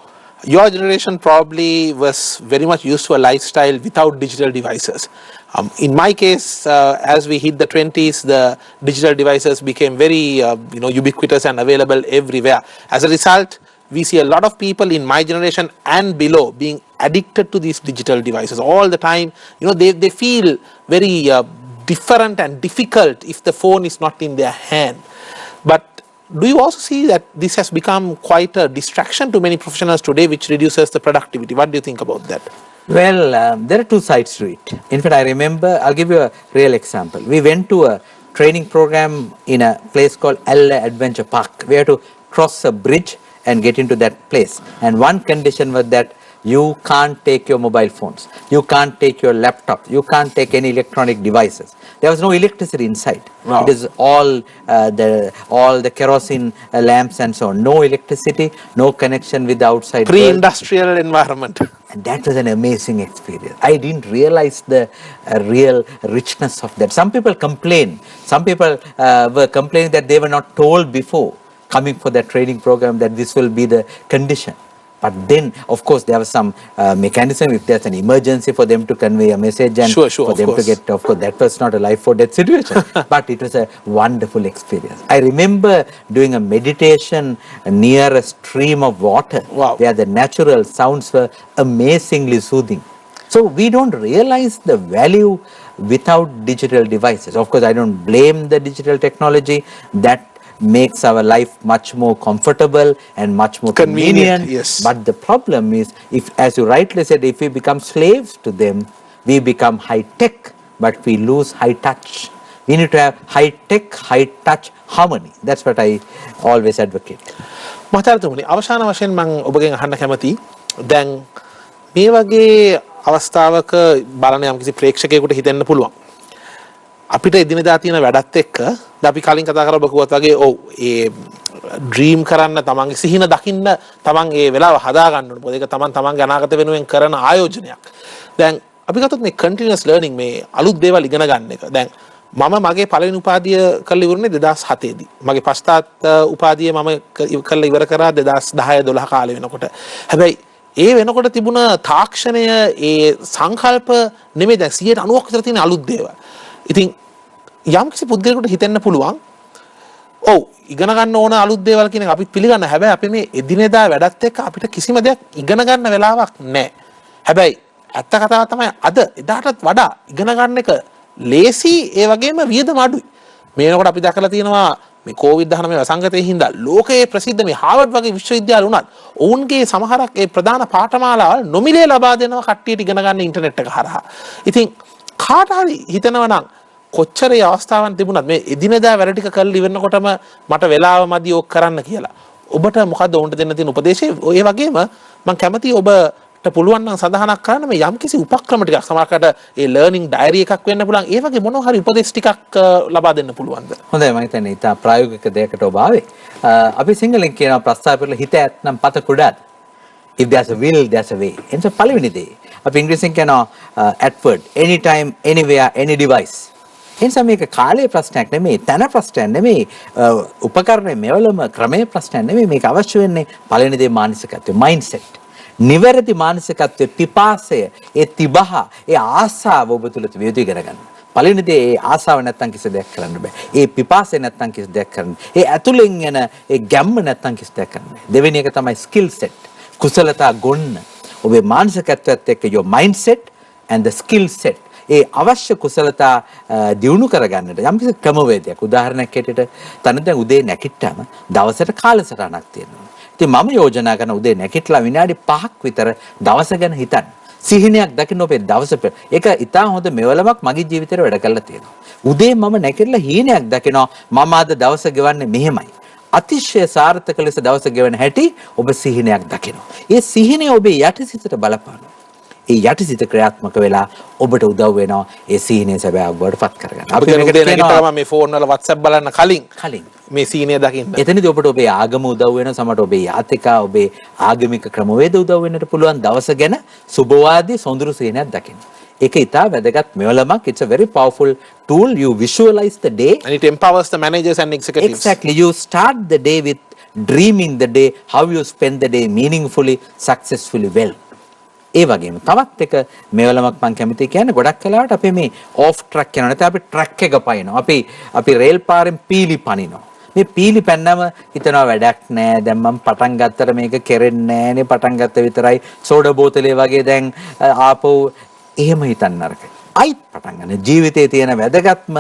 Speaker 1: your generation probably was very much used to a lifestyle without digital devices. In my case, as we hit the 20s, the digital devices became very ubiquitous and available everywhere. As a result, we see a lot of people in my generation and below being addicted to these digital devices all the time. They feel very different and difficult if the phone is not in their hand. But do you also see that this has become quite a distraction to many professionals today, which reduces the productivity? What do you think about that?
Speaker 2: Well, there are two sides to it. In fact, I remember, I'll give you a real example. We went to a training program in a place called Alla Adventure Park. We had to cross a bridge and get into that place. And one condition was that you can't take your mobile phones. You can't take your laptop. You can't take any electronic devices. There was no electricity inside.
Speaker 1: Wow.
Speaker 2: It is all the kerosene lamps and so on. No electricity, no connection with the outside world.
Speaker 1: Pre-industrial environment.
Speaker 2: And that was an amazing experience. I didn't realize the real richness of that. Some people complain. Some people were complaining that they were not told before coming for that training program that this will be the condition. But then, of course, there was some mechanism. If there's an emergency for them to convey a message and
Speaker 1: Sure,
Speaker 2: for
Speaker 1: of
Speaker 2: them
Speaker 1: course.
Speaker 2: to get, of course, that was not a life or death situation. But it was a wonderful experience. I remember doing a meditation near a stream of water.
Speaker 1: Wow.
Speaker 2: Where the natural sounds were amazingly soothing. So we don't realize the value without digital devices. Of course, I don't blame the digital technology. That makes our life much more comfortable and much more convenient.
Speaker 1: Yes.
Speaker 2: But the problem is, if, as you rightly said, if we become slaves to them, we become high-tech, but we lose high-touch. We need to have high-tech, high-touch harmony. That's what I always advocate.
Speaker 1: මහතාරතුමනි අවසාන වශයෙන් මම ඔබගෙන් අහන්න කැමතියි දැන් මේ වගේ අවස්ථාවක බලන යම්කිසි ප්‍රේක්ෂකයෙකුට හිතෙන්න පුළුවන් අපිට එදිනෙදා තියෙන වැඩත් එක්ක අපි කලින් කතා කරලා බකුවත් වගේ ඔව් ඒ ඩ්‍රීම් කරන්න තමන්ගේ සිහින දකින්න තමන් ඒ වෙලාව හදා ගන්න ඕනේ. මොකද ඒක තමන්ගේ අනාගත වෙනුවෙන් කරන ආයෝජනයක්. දැන් අපි ගත්තොත් මේ කන්ටිනියස් ලර්නින් මේ අලුත් දේවල් ඉගෙන ගන්න එක. දැන් මම මගේ පළවෙනි උපාධිය කළ ඉවරනේ 2007 දී. මගේ පශ්චාත් උපාධිය මම කළ ඉවර කරා 2010 12 කාලේ වෙනකොට. හැබැයි ඒ වෙනකොට තිබුණ තාක්ෂණය ඒ සංකල්ප නෙමෙයි දැන් 90ක් විතර තියෙන අලුත් දේවල්. ඉතින් යම්කිසි පුද්ගලයෙකුට හිතෙන්න පුළුවන් ඔව් ඉගෙන ගන්න ඕන අලුත් දේවල් කියන එක අපිත් පිළිගන්න. හැබැයි අපි මේ එදිනෙදා වැඩත් එක්ක අපිට කිසිම දෙයක් ඉගෙන ගන්න වෙලාවක් නැහැ. හැබැයි ඇත්ත කතාව තමයි අද එදාටත් වඩා ඉගෙන ගන්න එක ලේසි ඒ වගේම වියදම අඩුයි. මේනකොට අපි දැකලා තියෙනවා මේ COVID-19 වසංගතයේ හින්දා ලෝකයේ ප්‍රසිද්ධ මේ හාවර්ඩ් වගේ විශ්වවිද්‍යාල උනත් ඔවුන්ගේ සමහරක් ඒ ප්‍රධාන පාඨමාලාවල් නොමිලේ ලබා දෙනවා කට්ටියට ඉගෙන ගන්න ඉන්ටර්නෙට් එක හරහා. ඉතින් කාට හරි හිතනවා නම් කොච්චර ඒ අවස්ථාවන් තිබුණත් මේ එදිනෙදා වැඩ ටික කරලා ඉවරනකොටම මට වෙලාව මදි ඕක කරන්න කියලා. ඔබට මොකද්ද උන්ට දෙන්න තියෙන උපදේශය? ඒ වගේම මම කැමතියි ඔබට පුළුවන් නම් සඳහනක් කරන්න මේ යම්කිසි උපක්‍රම ටිකක් සමහරකට ඒ ලර්නින් ඩයරි එකක් වෙන්න පුළුවන්. ඒ වගේ මොනවා හරි උපදේශ ටිකක් ලබා දෙන්න පුළුවන්ද?
Speaker 2: හොඳයි මම හිතන්නේ ඉතා ප්‍රායෝගික දෙයකට ඔබ ආවේ. අපි සිංහලෙන් කියන ප්‍රස්තාව කරලා හිත ඇත්නම් පත කුඩාද? If there's a will, there's a way. එනිසා පළවෙනි දේ. අපි ඉංග්‍රීසියෙන් කියනවා atword, anytime, anywhere, any device. එනිසා මේක කාලයේ ප්‍රශ්නයක් නෙමෙයි, තන ප්‍රශ්නයක් නෙමෙයි, උපකරණ මෙවලම ක්‍රමයේ ප්‍රශ්නයක් නෙමෙයි. මේක අවශ්‍ය වෙන්නේ පළවෙනි දේ මානසිකත්වය, mindset. නිවැරදි මානසිකත්වයේ පිපාසය, ඒ තිබහ, ඒ ආසාව ඔබ තුළ තිබියදී කරගන්න. පළවෙනි දේ ඒ ආසාව නැත්තම් කිසි දෙයක් කරන්න බෑ. ඒ පිපාසය නැත්තම් කිසි දෙයක් කරන්න. ඒ ඇතුලෙන් එන ඒ ගැම්ම නැත්තම් කිසි දෙයක් කරන්න බෑ. දෙවෙනි එක තමයි skill set. කුසලතා ගොන්න. ඔබේ මානසිකත්වයත් එක්ක your mindset and the skill set. ඒ අවශ්‍ය කුසලතා දියුණු කරගන්නට යම්කිසි ක්‍රමවේදයක්. උදාහරණයක් හැටියට තන දැන් උදේ නැගිට්ටම දවසට කාලසටහනක් තියෙනවා. ඉතින් මම යෝජනා කරන උදේ නැගිටලා විනාඩි 5ක් විතර දවස ගැන හිතන්න. සිහිනයක් දකින්න ඔබේ දවස ඒක ඉතා හොඳ මෙවලමක් මගේ ජීවිතේට වැඩ කරලා තියෙනවා. උදේ මම නැගිටලා හීනයක් දකිනවා මම අද දවස ගෙවන්නේ මෙහෙමයි. අතිශය සාර්ථක ලෙස දවස ගෙවන හැටි ඔබ සිහිනයක් දකිනවා. ඒ සිහිනය ඔබේ යටිසිතට බලපානවා. ඒ යටිසිත ක්‍රියාත්මක වෙලා ඔබට උදව් වෙනවා ඒ සිහිනය සැබෑවක් බවට පත් කරගන්න.
Speaker 1: අපි කියනවා මේ ෆෝන් වල WhatsApp බලන්න කලින් මේ සීනය දකින්න.
Speaker 2: එතනදී ඔබට ඔබේ ආගම උදව් වෙනවා, සමහරට ඔබේ යාතිකා, ඔබේ ආගමික ක්‍රමවේද උදව් වෙන්නට පුළුවන්. දවස ගැන සුබවාදී සොඳුරු සීනයක් දකින්න. ඒක ඉතා වැදගත් මෙවලමක්. It's a very powerful tool. You visualize the day
Speaker 1: and it empowers the managers and executives.
Speaker 2: Exactly. You start the day with dreaming the day, how you spend the day meaningfully, successfully, well. ඒ වගේම තවත් එක මෙවලමක් මම කැමතියි කියන්නේ ගොඩක් වෙලාවට අපි මේ off track යනවා. නැත්නම් අපි track එක පයින්නවා. අපි රේල් පාරෙන් පීලි පනිනවා. මේ පීලි පැන්නම හිතනවා වැඩක් නෑ. දැන් මම පටන් ගත්තට මේක කෙරෙන්නේ නෑනේ. පටන් ගත්ත විතරයි. සෝඩා බෝතලේ වගේ දැන් ආපහු එහෙම හිතන්න නරකයි. අයිත් පටන් ගන්න. ජීවිතයේ තියෙන වැදගත්ම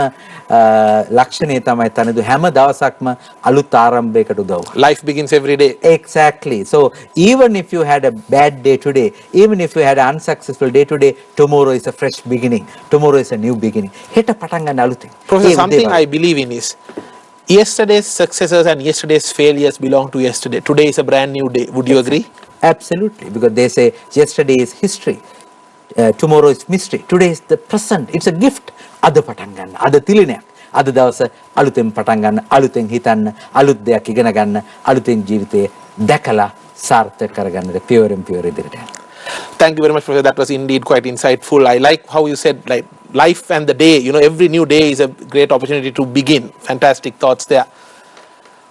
Speaker 2: ලක්ෂණය තමයි තනදු හැම දවසක්ම අලුත් ආරම්භයකට උදව්.
Speaker 1: Life begins every day.
Speaker 2: Exactly. So even if you had a bad day today, even if you had an unsuccessful day today, tomorrow is a fresh beginning. Tomorrow is a new beginning. හෙට පටන් ගන්න අලුතෙන්.
Speaker 1: Professor, something I believe in is yesterday's successes and yesterday's failures belong to yesterday. Today is a brand new day. Would you agree?
Speaker 2: Absolutely. Because they say yesterday is history. Tomorrow is mystery. Today is the present. It's a gift. අද පටන් ගන්න. අද තිලිනයක්. අද දවස අලුතෙන් පටන් ගන්න, අලුතෙන් හිතන්න, අලුත් දෙයක් ඉගෙන ගන්න, අලුතෙන් ජීවිතේ දැකලා සාර්ථක කරගන්න pure and pure ඉදිරියට යන්න.
Speaker 1: Thank you very much, Professor. That was indeed quite insightful. I like how you said like life and the day. You know, every new day is a great opportunity to begin. Fantastic thoughts there.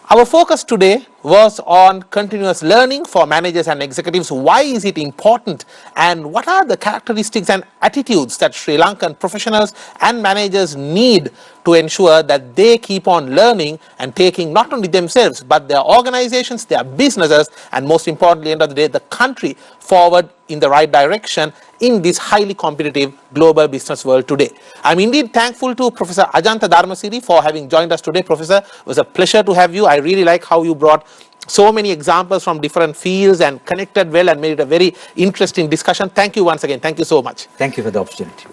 Speaker 1: Our focus today was on continuous learning for managers and executives. Why is it important and what are the characteristics and attitudes that Sri Lankan professionals and managers need to ensure that they keep on learning and taking not only themselves but their organizations, their businesses and most importantly, end of the day, the country forward in the right direction in this highly competitive global business world today. I'm indeed thankful to Professor Ajanta Dharmasiri for having joined us today. Professor, it was a pleasure to have you. I really like how you brought so many examples from different fields and connected well and made it a very interesting discussion. Thank you once again. Thank you so much.
Speaker 2: Thank you for the opportunity.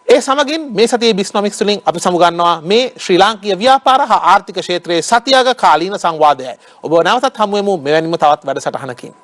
Speaker 1: ඒ සමගින් මේ සතියේ Bisnomics වලින් අපි සමුගන්නවා මේ ශ්‍රී ලාංකීය ව්‍යාපාර හා ආර්ථික ක්ෂේත්‍රයේ සතියක කාලීන සංවාදයයි. ඔබ නැවතත් හමු වෙමු මෙවැනිම තවත් වැඩසටහනකින්.